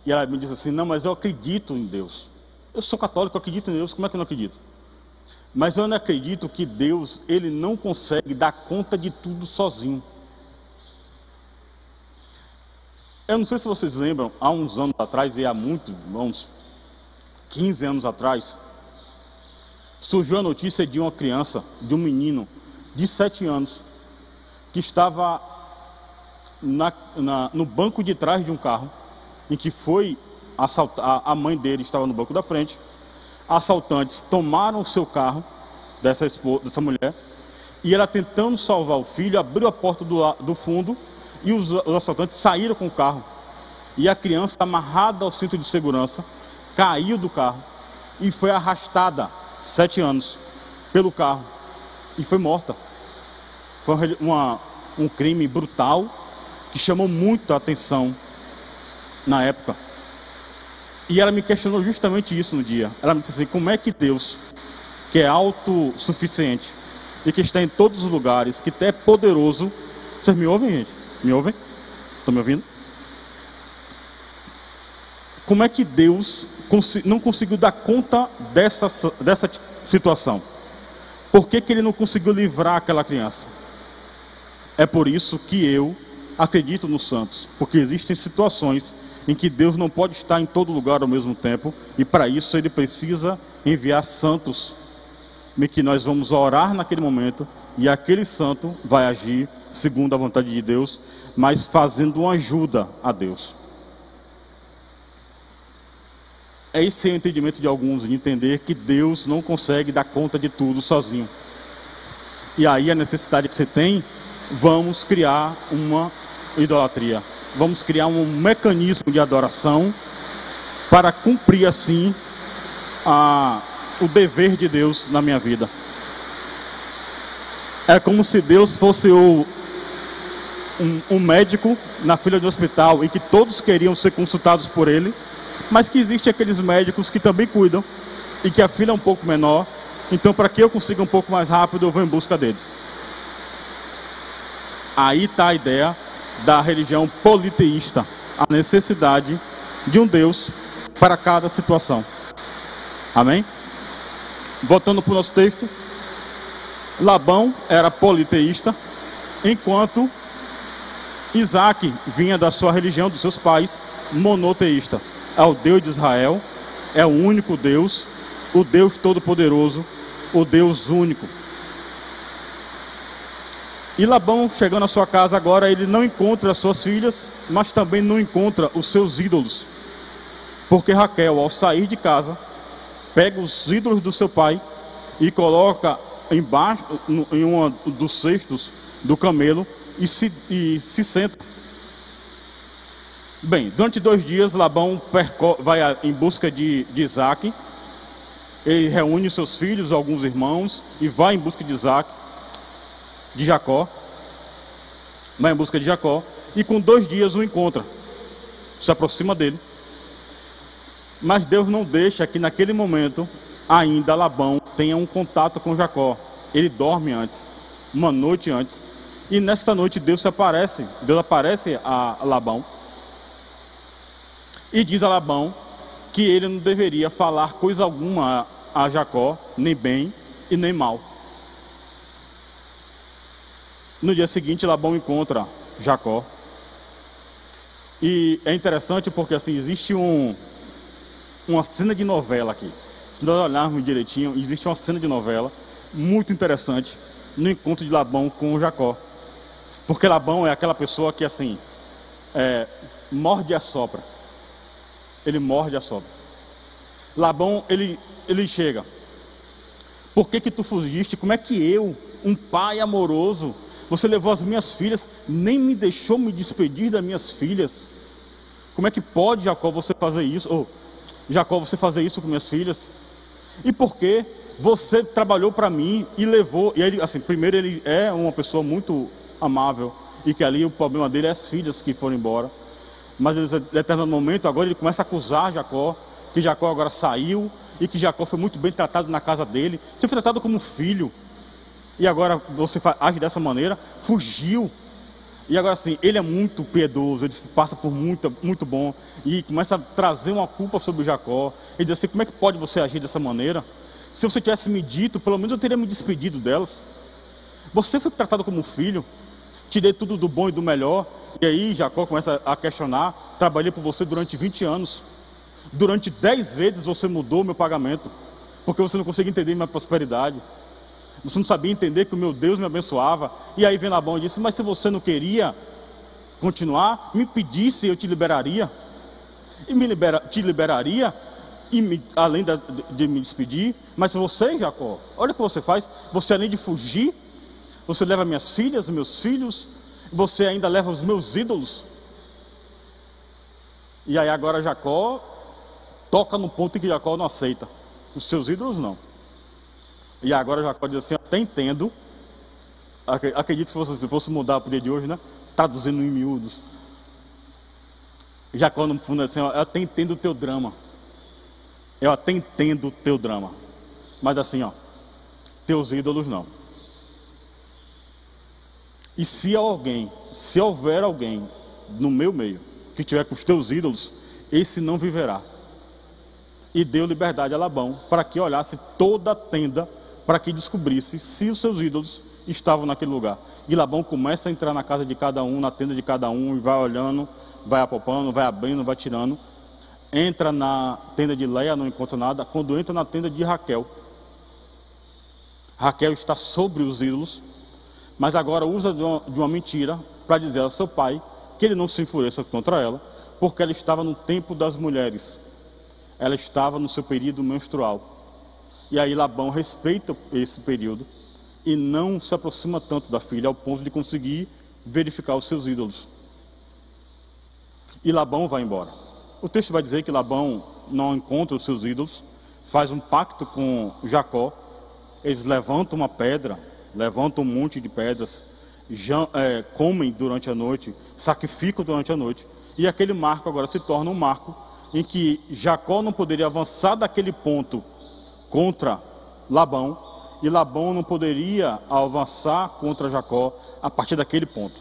E ela me disse assim: não, mas eu acredito em Deus. Eu sou católico, eu acredito em Deus, como é que eu não acredito? Mas eu não acredito que Deus, ele não consegue dar conta de tudo sozinho. Eu não sei se vocês lembram, há uns anos atrás, e há uns 15 anos atrás, surgiu a notícia de uma criança, de um menino de 7 anos, que estava no banco de trás de um carro, em que foi assaltar, a mãe dele estava no banco da frente, assaltantes tomaram o seu carro, dessa mulher, e ela tentando salvar o filho, abriu a porta do fundo, e os assaltantes saíram com o carro, e a criança, amarrada ao cinto de segurança, caiu do carro, e foi arrastada, 7 anos, pelo carro, e foi morta. Foi um crime brutal, que chamou muito a atenção na época. E ela me questionou justamente isso no dia. Ela me disse assim: como é que Deus, que é autossuficiente e que está em todos os lugares, que é poderoso... Vocês me ouvem, gente? Me ouvem? Estão me ouvindo? Como é que Deus não conseguiu dar conta dessa situação? Por que ele não conseguiu livrar aquela criança? É por isso que eu acredito nos santos, porque existem situações em que Deus não pode estar em todo lugar ao mesmo tempo, e para isso ele precisa enviar santos, em que nós vamos orar naquele momento, e aquele santo vai agir segundo a vontade de Deus, mas fazendo uma ajuda a Deus. Esse é o entendimento de alguns, de entender que Deus não consegue dar conta de tudo sozinho. E aí a necessidade que você tem, vamos criar uma idolatria. Vamos criar um mecanismo de adoração para cumprir assim o dever de Deus na minha vida. É como se Deus fosse um médico na fila de hospital, em que todos queriam ser consultados por ele, mas que existem aqueles médicos que também cuidam e que a fila é um pouco menor. Então, para que eu consiga um pouco mais rápido, eu vou em busca deles. Aí está a ideia da religião politeísta, a necessidade de um Deus para cada situação. Amém? Voltando para o nosso texto, Labão era politeísta, enquanto Isaac vinha da sua religião, dos seus pais, monoteísta. É o Deus de Israel, é o único Deus, o Deus Todo-Poderoso, o Deus único. E Labão, chegando à sua casa agora, ele não encontra as suas filhas, mas também não encontra os seus ídolos. Porque Raquel, ao sair de casa, pega os ídolos do seu pai e coloca embaixo, em um dos cestos do camelo, e se senta. Bem, durante 2 dias, Labão vai em busca de Isaac. Ele reúne os seus filhos, alguns irmãos, e vai em busca de Jacó. Vai em busca de Jacó, e com 2 dias o encontra. Se aproxima dele. Mas Deus não deixa que naquele momento ainda Labão tenha um contato com Jacó. Ele dorme antes, uma noite antes. E nesta noite Deus aparece a Labão e diz a Labão que ele não deveria falar coisa alguma a Jacó, nem bem e nem mal. No dia seguinte Labão encontra Jacó. E é interessante porque assim, existe uma cena de novela aqui. Se nós olharmos direitinho, existe uma cena de novela muito interessante no encontro de Labão com Jacó. Porque Labão é aquela pessoa que assim, morde e assopra. Ele morde e assopra. Labão, ele chega. Por que tu fugiste? Como é que eu, um pai amoroso, você levou as minhas filhas, nem me deixou me despedir das minhas filhas? Como é que pode, Jacó, você fazer isso? Jacó, você fazer isso com minhas filhas? E por que você trabalhou para mim e levou? E ele, assim, primeiro ele é uma pessoa muito amável, e que ali o problema dele é as filhas que foram embora. Mas em determinado momento, agora ele começa a acusar Jacó, que Jacó agora saiu, e que Jacó foi muito bem tratado na casa dele. Você foi tratado como filho, e agora você age dessa maneira, fugiu. E agora assim, ele é muito piedoso, ele se passa por muito bom, e começa a trazer uma culpa sobre Jacó. Ele diz assim, como é que pode você agir dessa maneira? Se você tivesse me dito, pelo menos eu teria me despedido delas. Você foi tratado como filho, te dei tudo do bom e do melhor. E aí Jacó começa a questionar, trabalhei por você durante 20 anos. Durante 10 vezes você mudou meu pagamento, porque você não conseguia entender minha prosperidade. Você não sabia entender que o meu Deus me abençoava. E aí vem Labão e disse, mas se você não queria continuar, me pedisse, eu te liberaria. E te liberaria, além de me despedir. Mas você, Jacó, olha o que você faz. Você, além de fugir, você leva minhas filhas, meus filhos, você ainda leva os meus ídolos. E aí agora Jacó toca no ponto em que Jacó não aceita. Os seus ídolos não. E agora Jacó diz assim, eu até entendo. Acredito que se fosse mudar para o dia de hoje, né? Traduzindo em miúdos. Jacó no fundo assim, eu até entendo o teu drama. Eu até entendo o teu drama. Mas assim, teus ídolos não. E se houver alguém no meu meio que tiver com os teus ídolos, esse não viverá. E deu liberdade a Labão para que olhasse toda a tenda, para que descobrisse se os seus ídolos estavam naquele lugar. E Labão começa a entrar na casa de cada um, na tenda de cada um, e vai olhando, vai apalpando, vai abrindo, vai tirando. Entra na tenda de Leia, não encontra nada. Quando entra na tenda de Raquel, Raquel está sobre os ídolos, mas agora usa de uma mentira para dizer ao seu pai que ele não se enfureça contra ela, porque ela estava no tempo das mulheres. Ela estava no seu período menstrual. E aí Labão respeita esse período e não se aproxima tanto da filha ao ponto de conseguir verificar os seus ídolos. E Labão vai embora. O texto vai dizer que Labão não encontra os seus ídolos, faz um pacto com Jacó. Eles levantam uma pedra, levantam um monte de pedras, comem durante a noite, sacrificam durante a noite. E aquele marco agora se torna um marco em que Jacó não poderia avançar daquele ponto contra Labão, e Labão não poderia avançar contra Jacó a partir daquele ponto.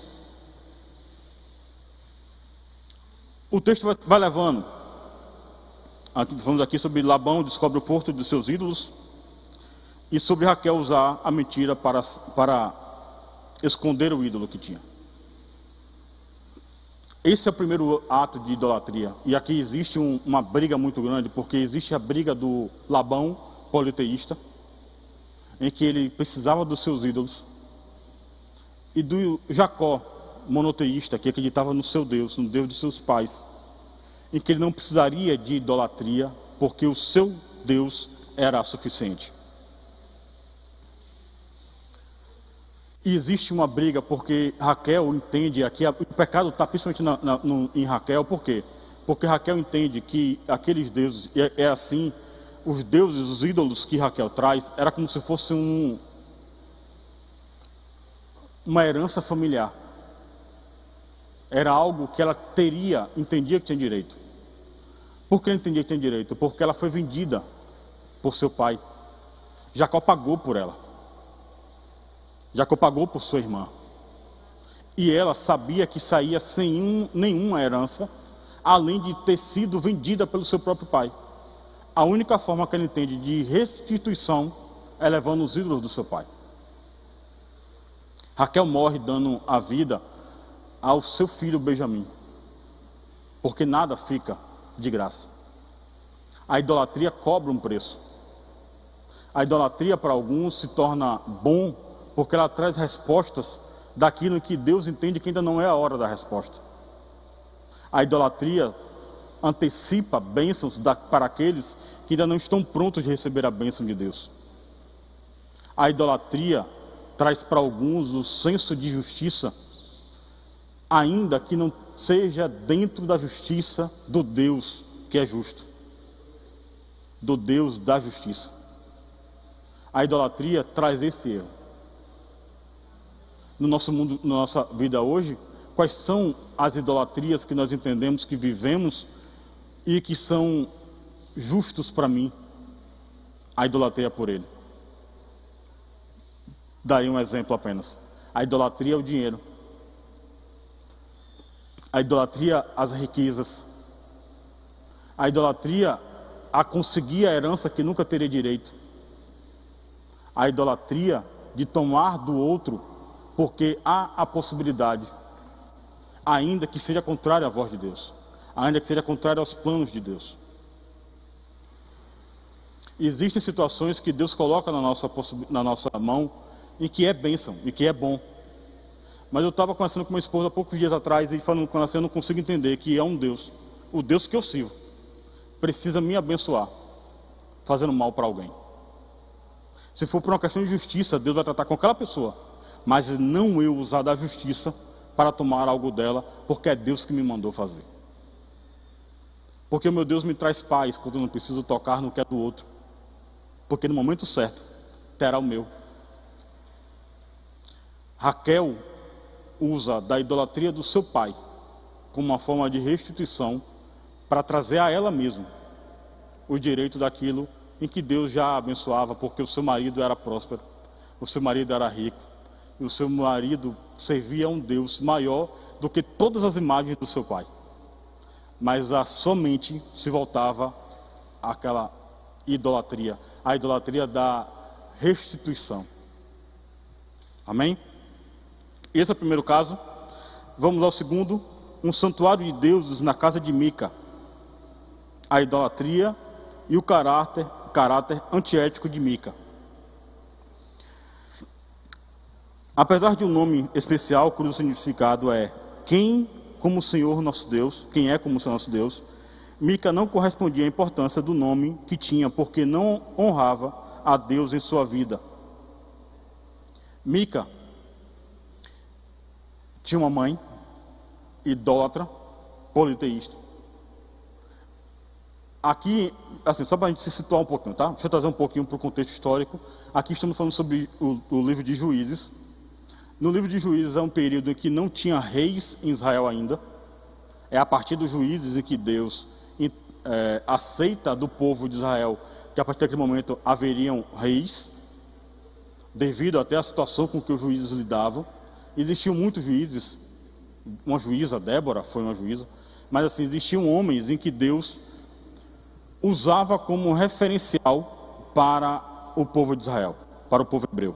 O texto vai levando. Falamos aqui sobre Labão descobre o furto de seus ídolos e sobre Raquel usar a mentira para esconder o ídolo que tinha. Esse é o primeiro ato de idolatria. E aqui existe uma briga muito grande, porque existe a briga do Labão, politeísta, em que ele precisava dos seus ídolos, e do Jacó, monoteísta, que acreditava no seu Deus, no Deus de seus pais, em que ele não precisaria de idolatria, porque o seu Deus era suficiente. E existe uma briga porque Raquel entende, aqui o pecado está principalmente em Raquel, por quê? Porque Raquel entende que aqueles deuses, é assim, os deuses, os ídolos que Raquel traz, era como se fosse uma herança familiar. Era algo que ela entendia que tinha direito. Por que ela entendia que tinha direito? Porque ela foi vendida por seu pai. Jacó pagou por ela. Jacó pagou por sua irmã. E ela sabia que saía sem nenhuma herança, além de ter sido vendida pelo seu próprio pai. A única forma que ela entende de restituição é levando os ídolos do seu pai. Raquel morre dando a vida ao seu filho Benjamim, porque nada fica de graça. A idolatria cobra um preço. A idolatria para alguns se torna bom porque ela traz respostas daquilo que Deus entende que ainda não é a hora da resposta. A idolatria antecipa bênçãos para aqueles que ainda não estão prontos de receber a bênção de Deus. A idolatria traz para alguns o senso de justiça, ainda que não seja dentro da justiça do Deus que é justo, do Deus da justiça. A idolatria traz esse erro. No nosso mundo, na nossa vida hoje, quais são as idolatrias que nós entendemos que vivemos e que são justos para mim? A idolatria por ele. Daria um exemplo apenas. A idolatria é o dinheiro. A idolatria às riquezas. A idolatria a conseguir a herança que nunca teria direito. A idolatria de tomar do outro porque há a possibilidade, ainda que seja contrária à voz de Deus, ainda que seja contrária aos planos de Deus. Existem situações que Deus coloca na nossa mão e que é bênção, e que é bom. Mas eu estava conversando com minha esposa há poucos dias atrás e falando com ela assim, eu não consigo entender que é um Deus, o Deus que eu sirvo, precisa me abençoar, fazendo mal para alguém. Se for por uma questão de justiça, Deus vai tratar com aquela pessoa, mas não eu usar da justiça para tomar algo dela, porque é Deus que me mandou fazer. Porque o meu Deus me traz paz quando eu não preciso tocar no que é do outro, porque no momento certo terá o meu. Raquel usa da idolatria do seu pai como uma forma de restituição para trazer a ela mesma o direito daquilo em que Deus já a abençoava, porque o seu marido era próspero, o seu marido era rico, e o seu marido servia a um Deus maior do que todas as imagens do seu pai. Mas a sua mente se voltava àquela idolatria, a idolatria da restituição. Amém? Esse é o primeiro caso. Vamos ao segundo, um santuário de deuses na casa de Mica. A idolatria e o caráter antiético de Mica. Apesar de um nome especial, cujo significado é quem como o Senhor nosso Deus, quem é como o Senhor nosso Deus, Mica não correspondia à importância do nome que tinha, porque não honrava a Deus em sua vida. Mica tinha uma mãe idólatra, politeísta. Aqui, assim, só para a gente se situar um pouquinho, tá? Deixa eu trazer um pouquinho para o contexto histórico. Aqui estamos falando sobre o livro de Juízes. No livro de Juízes é um período em que não tinha reis em Israel ainda. É a partir dos Juízes em que Deus aceita do povo de Israel que a partir daquele momento haveriam reis, devido até à situação com que os juízes lidavam. Existiam muitos juízes, uma juíza, Débora foi uma juíza, Mas assim, existiam homens em que Deus usava como referencial para o povo de Israel, para o povo hebreu.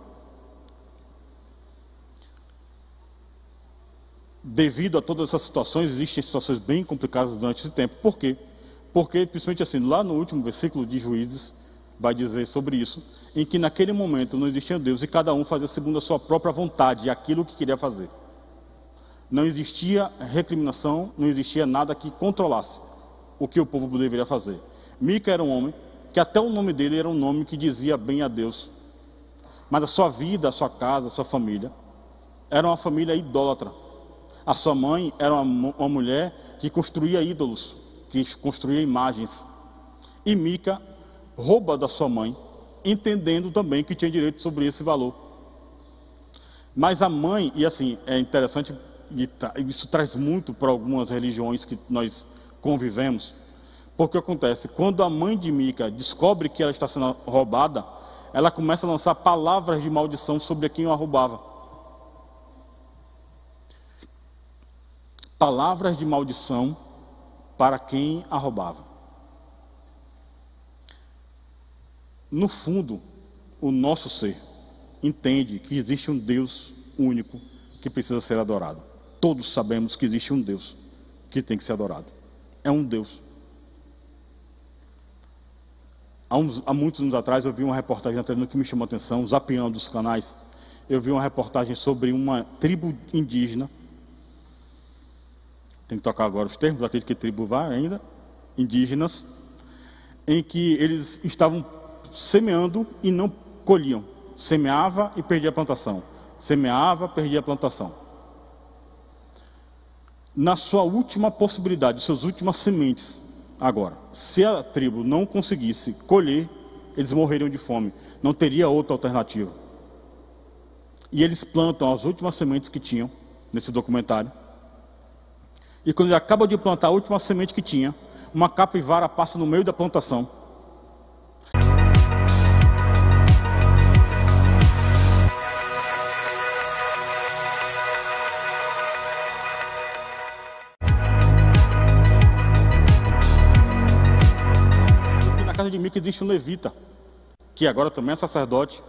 Devido a todas essas situações, existem situações bem complicadas durante esse tempo. Por quê? Porque, principalmente assim, lá no último versículo de Juízes, vai dizer sobre isso, em que naquele momento não existia Deus e cada um fazia segundo a sua própria vontade, aquilo que queria fazer. Não existia recriminação, não existia nada que controlasse o que o povo deveria fazer. Mica era um homem que até o nome dele era um nome que dizia bem a Deus. Mas a sua vida, a sua casa, a sua família, era uma família idólatra. A sua mãe era uma mulher que construía ídolos, que construía imagens. E Mica rouba da sua mãe, entendendo também que tinha direito sobre esse valor. Mas a mãe, e assim, é interessante, isso traz muito para algumas religiões que nós convivemos, porque acontece, quando a mãe de Mica descobre que ela está sendo roubada, ela começa a lançar palavras de maldição sobre quem a roubava. Palavras de maldição para quem a roubava. No fundo, o nosso ser entende que existe um Deus único que precisa ser adorado. Todos sabemos que existe um Deus que tem que ser adorado. É um Deus. Há muitos anos atrás eu vi uma reportagem na televisão que me chamou a atenção, zapeando os canais. Eu vi uma reportagem sobre uma tribo indígena. Tem que tocar agora os termos, aquele que tribo vai ainda, indígenas, em que eles estavam semeando e não colhiam. Semeava e perdia a plantação. Semeava, perdia a plantação. Na sua última possibilidade, suas últimas sementes, agora, se a tribo não conseguisse colher, eles morreriam de fome. Não teria outra alternativa. E eles plantam as últimas sementes que tinham, nesse documentário. E quando ele acaba de plantar a última semente que tinha, uma capivara passa no meio da plantação. E na casa de Mica existe um levita, que agora também é sacerdote.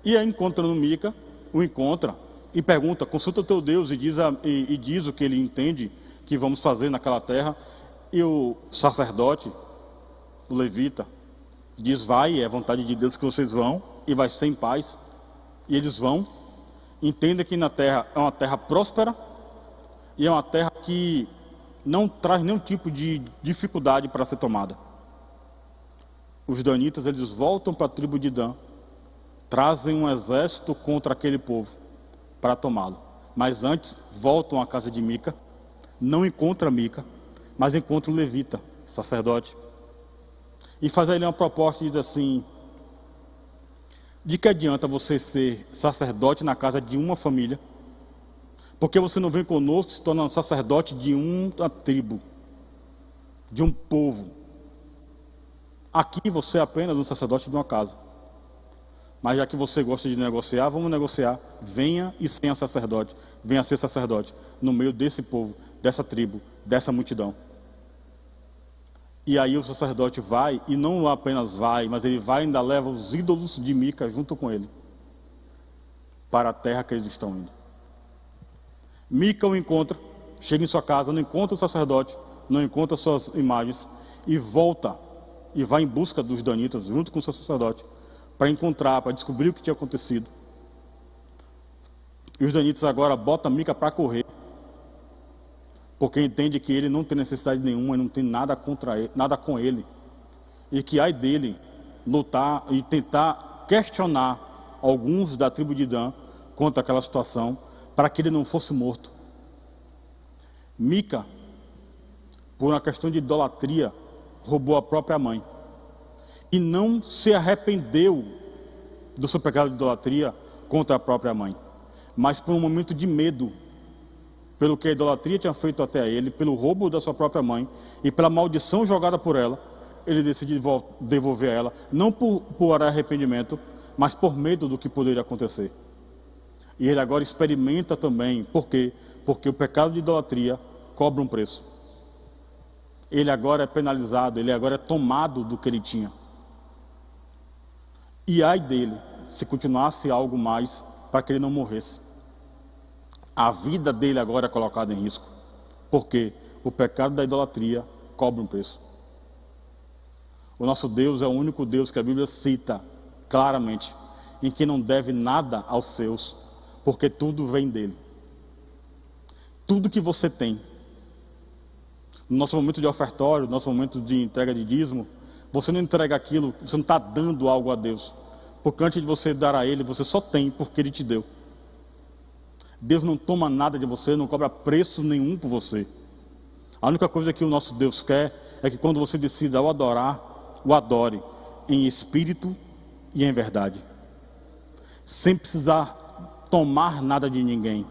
E aí encontrando Mica, o encontra e pergunta, consulta o teu Deus e diz o que ele entende que vamos fazer naquela terra. E o sacerdote, o levita, diz, vai, é vontade de Deus que vocês vão, e vai ser em paz. E eles vão, entendem que na terra é uma terra próspera, e é uma terra que não traz nenhum tipo de dificuldade para ser tomada. Os danitas, eles voltam para a tribo de Dan, trazem um exército contra aquele povo, para tomá-lo. Mas antes, voltam à casa de Mica, não encontram Mica, mas encontram o levita, sacerdote. E faz a ele uma proposta e diz assim, de que adianta você ser sacerdote na casa de uma família, porque você não vem conosco se tornando sacerdote de uma tribo, de um povo. Aqui você é apenas um sacerdote de uma casa. Mas já que você gosta de negociar, vamos negociar. Venha e seja sacerdote. Venha ser sacerdote no meio desse povo, dessa tribo, dessa multidão. E aí o sacerdote vai, e não apenas vai, mas ele vai e ainda leva os ídolos de Mica junto com ele, para a terra que eles estão indo. Mica o encontra, chega em sua casa, não encontra o sacerdote, não encontra suas imagens, e volta, e vai em busca dos danitas, junto com o seu sacerdote, para encontrar, para descobrir o que tinha acontecido. E os danitas agora botam Mica para correr, porque entende que ele não tem necessidade nenhuma, não tem nada contra ele, nada com ele, e que ai dele lutar e tentar questionar alguns da tribo de Dan contra aquela situação, para que ele não fosse morto. Mica, por uma questão de idolatria, roubou a própria mãe e não se arrependeu do seu pecado de idolatria contra a própria mãe, mas por um momento de medo, pelo que a idolatria tinha feito até ele, pelo roubo da sua própria mãe e pela maldição jogada por ela, ele decide devolver a ela, não por arrependimento, mas por medo do que poderia acontecer. E ele agora experimenta também, por quê? Porque o pecado de idolatria cobra um preço. ele agora é penalizado, ele agora é tomado do que ele tinha. E ai dele, se continuasse algo mais para que ele não morresse. A vida dele agora é colocada em risco. Porque o pecado da idolatria cobra um preço. O nosso Deus é o único Deus que a Bíblia cita claramente, em que não deve nada aos seus, porque tudo vem dele. Tudo que você tem, no nosso momento de ofertório, no nosso momento de entrega de dízimo, você não entrega aquilo, você não está dando algo a Deus, porque antes de você dar a Ele, você só tem porque Ele te deu. Deus não toma nada de você, não cobra preço nenhum por você. A única coisa que o nosso Deus quer é que quando você decida o adorar, o adore em espírito e em verdade, sem precisar tomar nada de ninguém.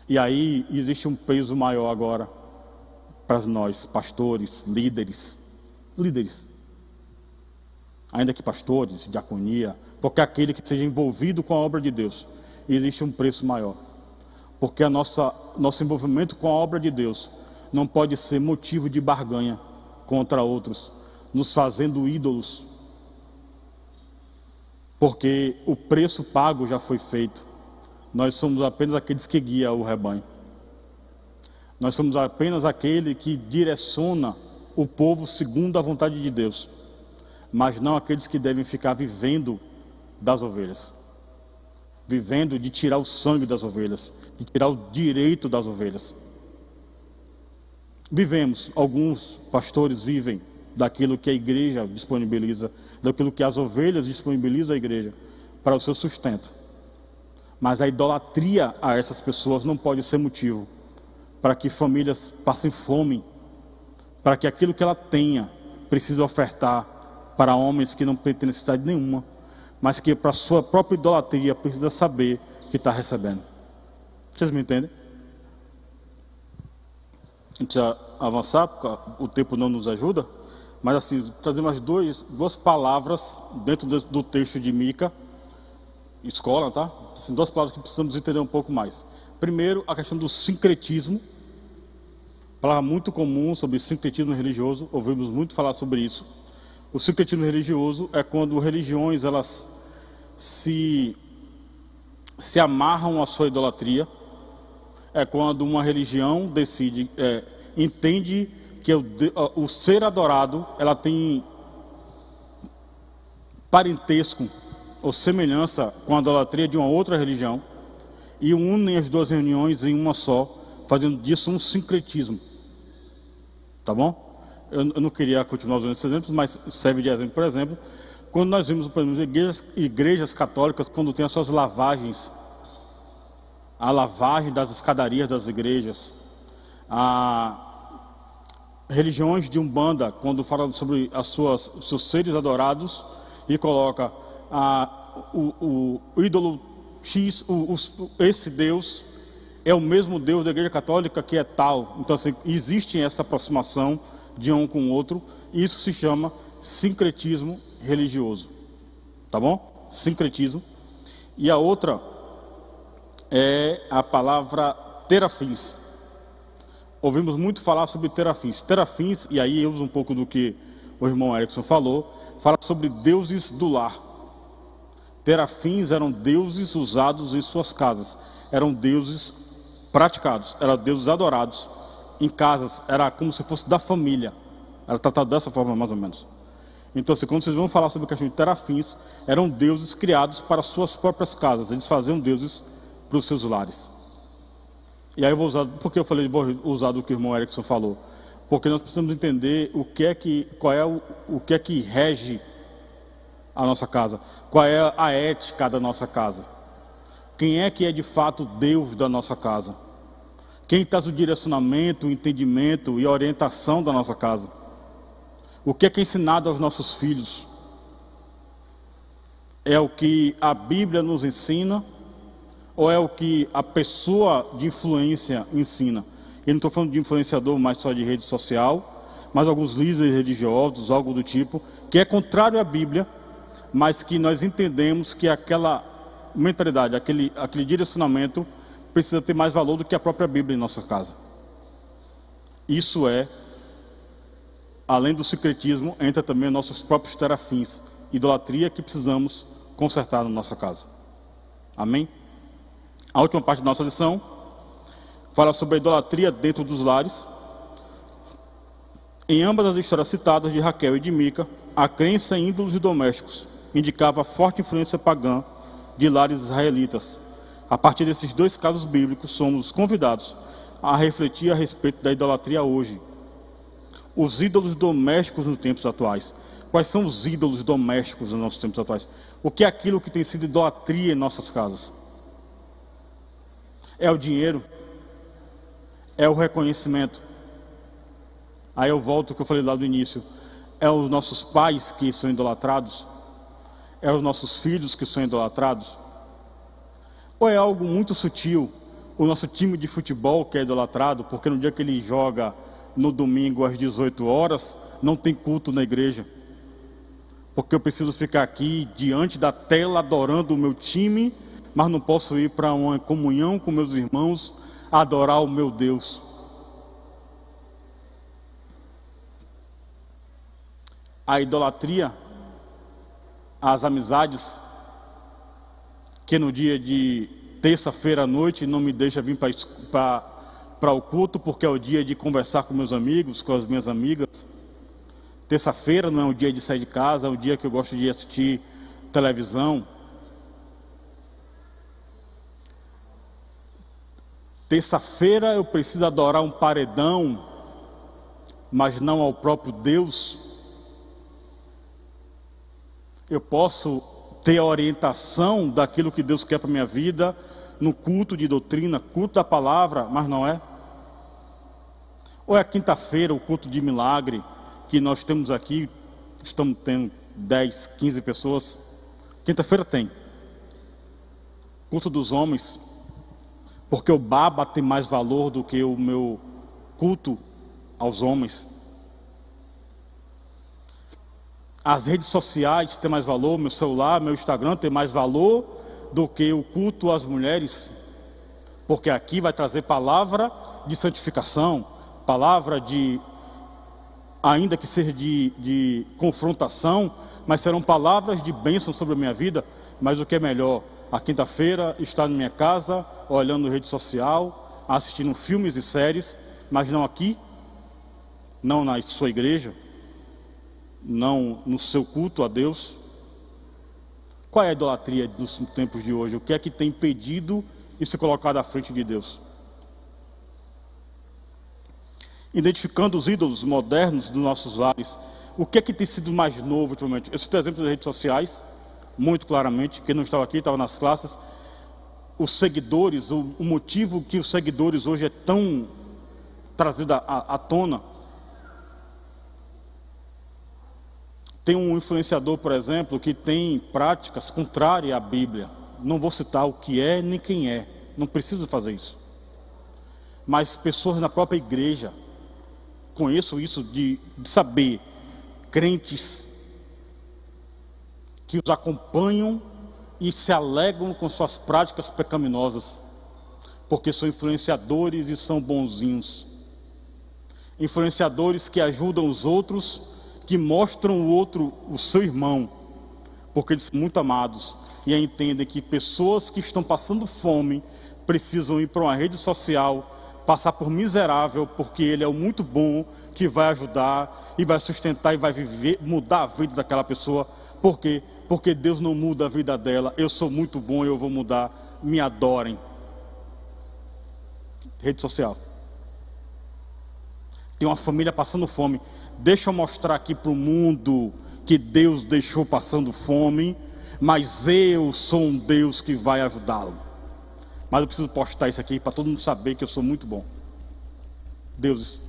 E aí existe um peso maior agora para nós, pastores, líderes, ainda que pastores, diaconia, qualquer aquele que seja envolvido com a obra de Deus, existe um preço maior, porque nosso envolvimento com a obra de Deus não pode ser motivo de barganha contra outros, nos fazendo ídolos, porque o preço pago já foi feito. Nós somos apenas aqueles que guiam o rebanho. Nós somos apenas aquele que direciona o povo segundo a vontade de Deus, mas não aqueles que devem ficar vivendo das ovelhas, vivendo de tirar o sangue das ovelhas, de tirar o direito das ovelhas. Alguns pastores vivem daquilo que a igreja disponibiliza, daquilo que as ovelhas disponibilizam à igreja para o seu sustento. Mas a idolatria a essas pessoas não pode ser motivo para que famílias passem fome, para que aquilo que ela tenha precise ofertar para homens que não têm necessidade nenhuma, mas que para a sua própria idolatria precisa saber que está recebendo. Vocês me entendem? A gente precisa avançar, porque o tempo não nos ajuda, mas assim, trazer mais duas palavras dentro do texto de Mica, escola, tá? Assim, duas palavras que precisamos entender um pouco mais. Primeiro, a questão do sincretismo, palavra muito comum sobre sincretismo religioso, ouvimos muito falar sobre isso. O sincretismo religioso é quando religiões elas se amarram à sua idolatria. É quando uma religião entende que o ser adorado, ela tem parentesco ou semelhança com a idolatria de uma outra religião, e unem as duas reuniões em uma só, fazendo disso um sincretismo. Tá bom? Eu não queria continuar usando esses exemplos, mas serve de exemplo. Por exemplo, quando nós vimos, por exemplo, igrejas católicas, quando tem as suas lavagens, a lavagem das escadarias das igrejas, religiões de Umbanda, quando fala sobre os seus seres adorados, e coloca o ídolo X, esse Deus é o mesmo Deus da igreja católica que é tal. Então assim, existe essa aproximação de um com o outro, e isso se chama sincretismo religioso. Tá bom? Sincretismo. E a outra é a palavra terafins. Ouvimos muito falar sobre terafins. Terafins, e aí eu uso um pouco do que o irmão Erickson falou, fala sobre deuses do lar. Terafins eram deuses usados em suas casas, eram deuses praticados, eram deuses adorados em casas, era como se fosse da família, era tratado dessa forma mais ou menos. Então assim, quando vocês vão falar sobre a questão de terafins, eram deuses criados para suas próprias casas, eles faziam deuses para os seus lares. E aí eu vou usar, porque eu falei, vou usar do que o irmão Erickson falou, porque nós precisamos entender o que é que rege a nossa casa, qual é a ética da nossa casa, quem é que é de fato Deus da nossa casa, quem traz o direcionamento, o entendimento e a orientação da nossa casa, o que é ensinado aos nossos filhos, é o que a Bíblia nos ensina, ou é o que a pessoa de influência ensina? Eu não estou falando de influenciador, mas só de rede social, mas alguns líderes religiosos, algo do tipo, que é contrário à Bíblia, mas que nós entendemos que aquela mentalidade, aquele direcionamento precisa ter mais valor do que a própria Bíblia em nossa casa. Isso é além do secretismo, entra também nossos próprios terafins, idolatria que precisamos consertar na nossa casa. Amém? A última parte da nossa lição fala sobre a idolatria dentro dos lares. Em ambas as histórias citadas de Raquel e de Mica, a crença em ídolos e domésticos indicava a forte influência pagã de lares israelitas. A partir desses dois casos bíblicos, somos convidados a refletir a respeito da idolatria hoje. Os ídolos domésticos nos tempos atuais. Quais são os ídolos domésticos nos nossos tempos atuais? O que é aquilo que tem sido idolatria em nossas casas? É o dinheiro? É o reconhecimento? Aí eu volto ao que eu falei lá do início. É os nossos pais que são idolatrados? É os nossos filhos que são idolatrados? Ou é algo muito sutil? O nosso time de futebol que é idolatrado, porque no dia que ele joga no domingo às 18 horas, não tem culto na igreja. Porque eu preciso ficar aqui diante da tela adorando o meu time, mas não posso ir para uma comunhão com meus irmãos, adorar o meu Deus. A idolatria, as amizades, que no dia de terça-feira à noite não me deixa vir para o culto, porque é o dia de conversar com meus amigos, com as minhas amigas. Terça-feira não é o dia de sair de casa, é o dia que eu gosto de assistir televisão. Terça-feira eu preciso adorar um paredão, mas não ao próprio Deus. Eu posso ter a orientação daquilo que Deus quer para a minha vida no culto de doutrina, culto da palavra, mas não é. Ou é a quinta-feira, o culto de milagre, que nós temos aqui, estamos tendo 10, 15 pessoas. Quinta-feira tem culto dos homens, porque o baba tem mais valor do que o meu culto aos homens. As redes sociais têm mais valor, meu celular, meu Instagram tem mais valor do que o culto às mulheres, porque aqui vai trazer palavra de santificação, palavra de, ainda que seja de confrontação, mas serão palavras de bênção sobre a minha vida. Mas o que é melhor? A quinta-feira estar na minha casa, olhando rede social, assistindo filmes e séries, mas não aqui, não na sua igreja, não no seu culto a Deus. Qual é a idolatria dos tempos de hoje? O que é que tem impedido de se colocar à frente de Deus? Identificando os ídolos modernos dos nossos lares, o que é que tem sido mais novo ultimamente? Eu cito exemplos das redes sociais, muito claramente. Quem não estava aqui, estava nas classes. Os seguidores, o motivo que os seguidores hoje é tão trazido à tona. Tem um influenciador, por exemplo, que tem práticas contrárias à Bíblia. Não vou citar o que é nem quem é, não preciso fazer isso. Mas pessoas na própria igreja, conheço isso de saber, crentes que os acompanham e se alegram com suas práticas pecaminosas, porque são influenciadores e são bonzinhos. Influenciadores que ajudam os outros, que mostram o outro, o seu irmão, porque eles são muito amados e entendem que pessoas que estão passando fome precisam ir para uma rede social, passar por miserável, porque ele é o muito bom que vai ajudar e vai sustentar e vai viver, mudar a vida daquela pessoa. Por quê? Porque Deus não muda a vida dela. Eu sou muito bom, eu vou mudar. Me adorem. Rede social. Tem uma família passando fome. Deixa eu mostrar aqui para o mundo que Deus deixou passando fome, mas eu sou um Deus que vai ajudá-lo. Mas eu preciso postar isso aqui para todo mundo saber que eu sou muito bom. Deus,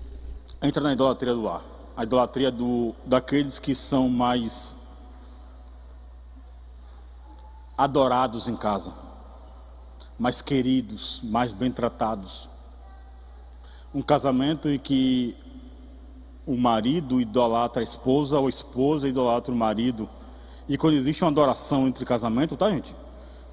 entra na idolatria do lar. A idolatria daqueles que são mais adorados em casa, mais queridos, mais bem tratados. Um casamento em que o marido idolatra a esposa, ou a esposa idolatra o marido. E quando existe uma adoração entre casamento, tá, gente?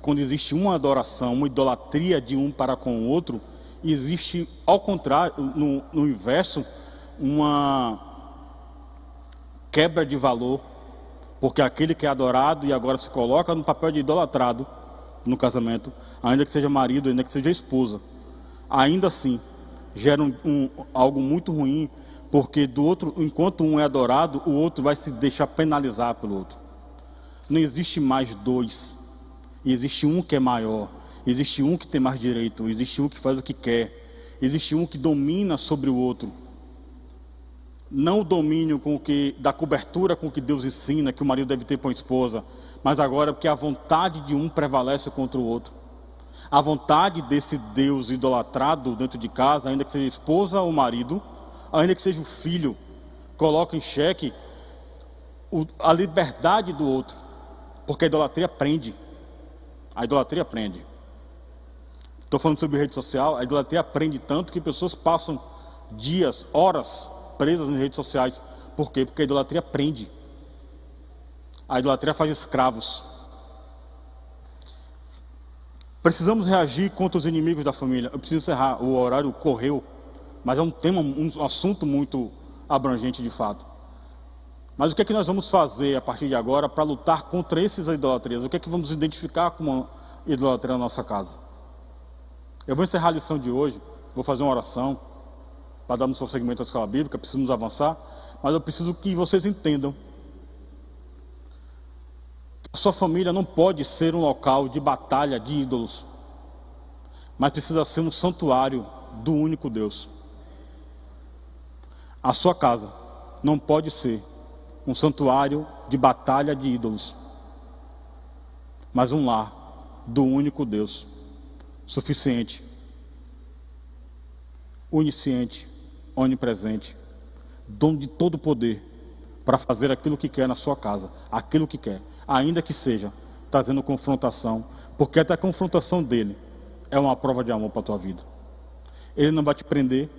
Quando existe uma adoração, uma idolatria de um para com o outro, existe, ao contrário, no inverso, quebra de valor, porque aquele que é adorado e agora se coloca no papel de idolatrado no casamento, ainda que seja marido, ainda que seja esposa, ainda assim gera algo muito ruim, porque do outro, enquanto um é adorado, o outro vai se deixar penalizar pelo outro. Não existe mais dois, existe um que é maior, existe um que tem mais direito, existe um que faz o que quer, existe um que domina sobre o outro. Não o domínio da cobertura com que Deus ensina que o marido deve ter para a esposa, mas agora porque a vontade de um prevalece contra o outro. A vontade desse Deus idolatrado dentro de casa, ainda que seja esposa ou marido, ainda que seja o filho, coloca em xeque a liberdade do outro, porque a idolatria prende. A idolatria prende. Estou falando sobre rede social, a idolatria prende tanto que pessoas passam dias, horas presas nas redes sociais. Por quê? Porque a idolatria prende. A idolatria faz escravos. Precisamos reagir contra os inimigos da família. Eu preciso encerrar, o horário correu, mas é um tema, um assunto muito abrangente de fato. Mas o que é que nós vamos fazer a partir de agora para lutar contra essas idolatrias? O que é que vamos identificar como idolatria na nossa casa? Eu vou encerrar a lição de hoje, vou fazer uma oração para darmos prosseguimento à escola bíblica, precisamos avançar, mas eu preciso que vocês entendam que a sua família não pode ser um local de batalha de ídolos, mas precisa ser um santuário do único Deus. A sua casa não pode ser um santuário de batalha de ídolos, mas um lar do único Deus, suficiente, onisciente, onipresente, dono de todo o poder para fazer aquilo que quer na sua casa, aquilo que quer, ainda que seja trazendo confrontação, porque até a confrontação dele é uma prova de amor para a tua vida. Ele não vai te prender,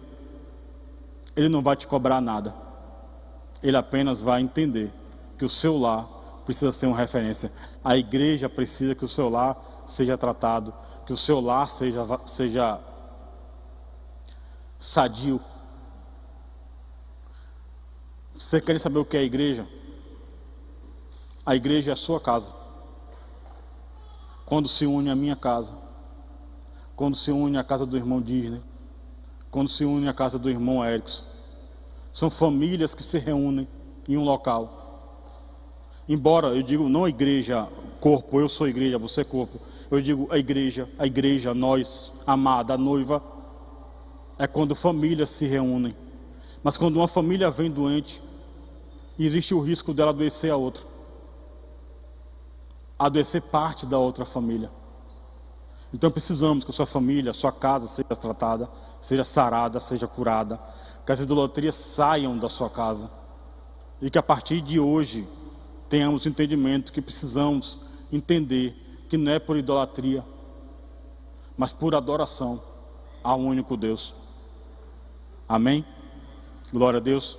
ele não vai te cobrar nada, ele apenas vai entender que o seu lar precisa ser uma referência. A igreja precisa que o seu lar seja tratado, que o seu lar seja sadio. Você quer saber o que é a igreja? A igreja é a sua casa. Quando se une à minha casa, quando se une à casa do irmão Disney, quando se une à casa do irmão Erickson, são famílias que se reúnem em um local. Embora eu digo não a igreja, corpo, eu sou igreja, você é corpo. Eu digo a igreja, nós, amada, a noiva, é quando famílias se reúnem. Mas quando uma família vem doente, existe o risco dela adoecer a outra. Adoecer parte da outra família. Então precisamos que a sua família, a sua casa seja tratada, seja sarada, seja curada, que as idolatrias saiam da sua casa e que a partir de hoje tenhamos entendimento que precisamos entender que não é por idolatria, mas por adoração ao único Deus. Amém? Glória a Deus.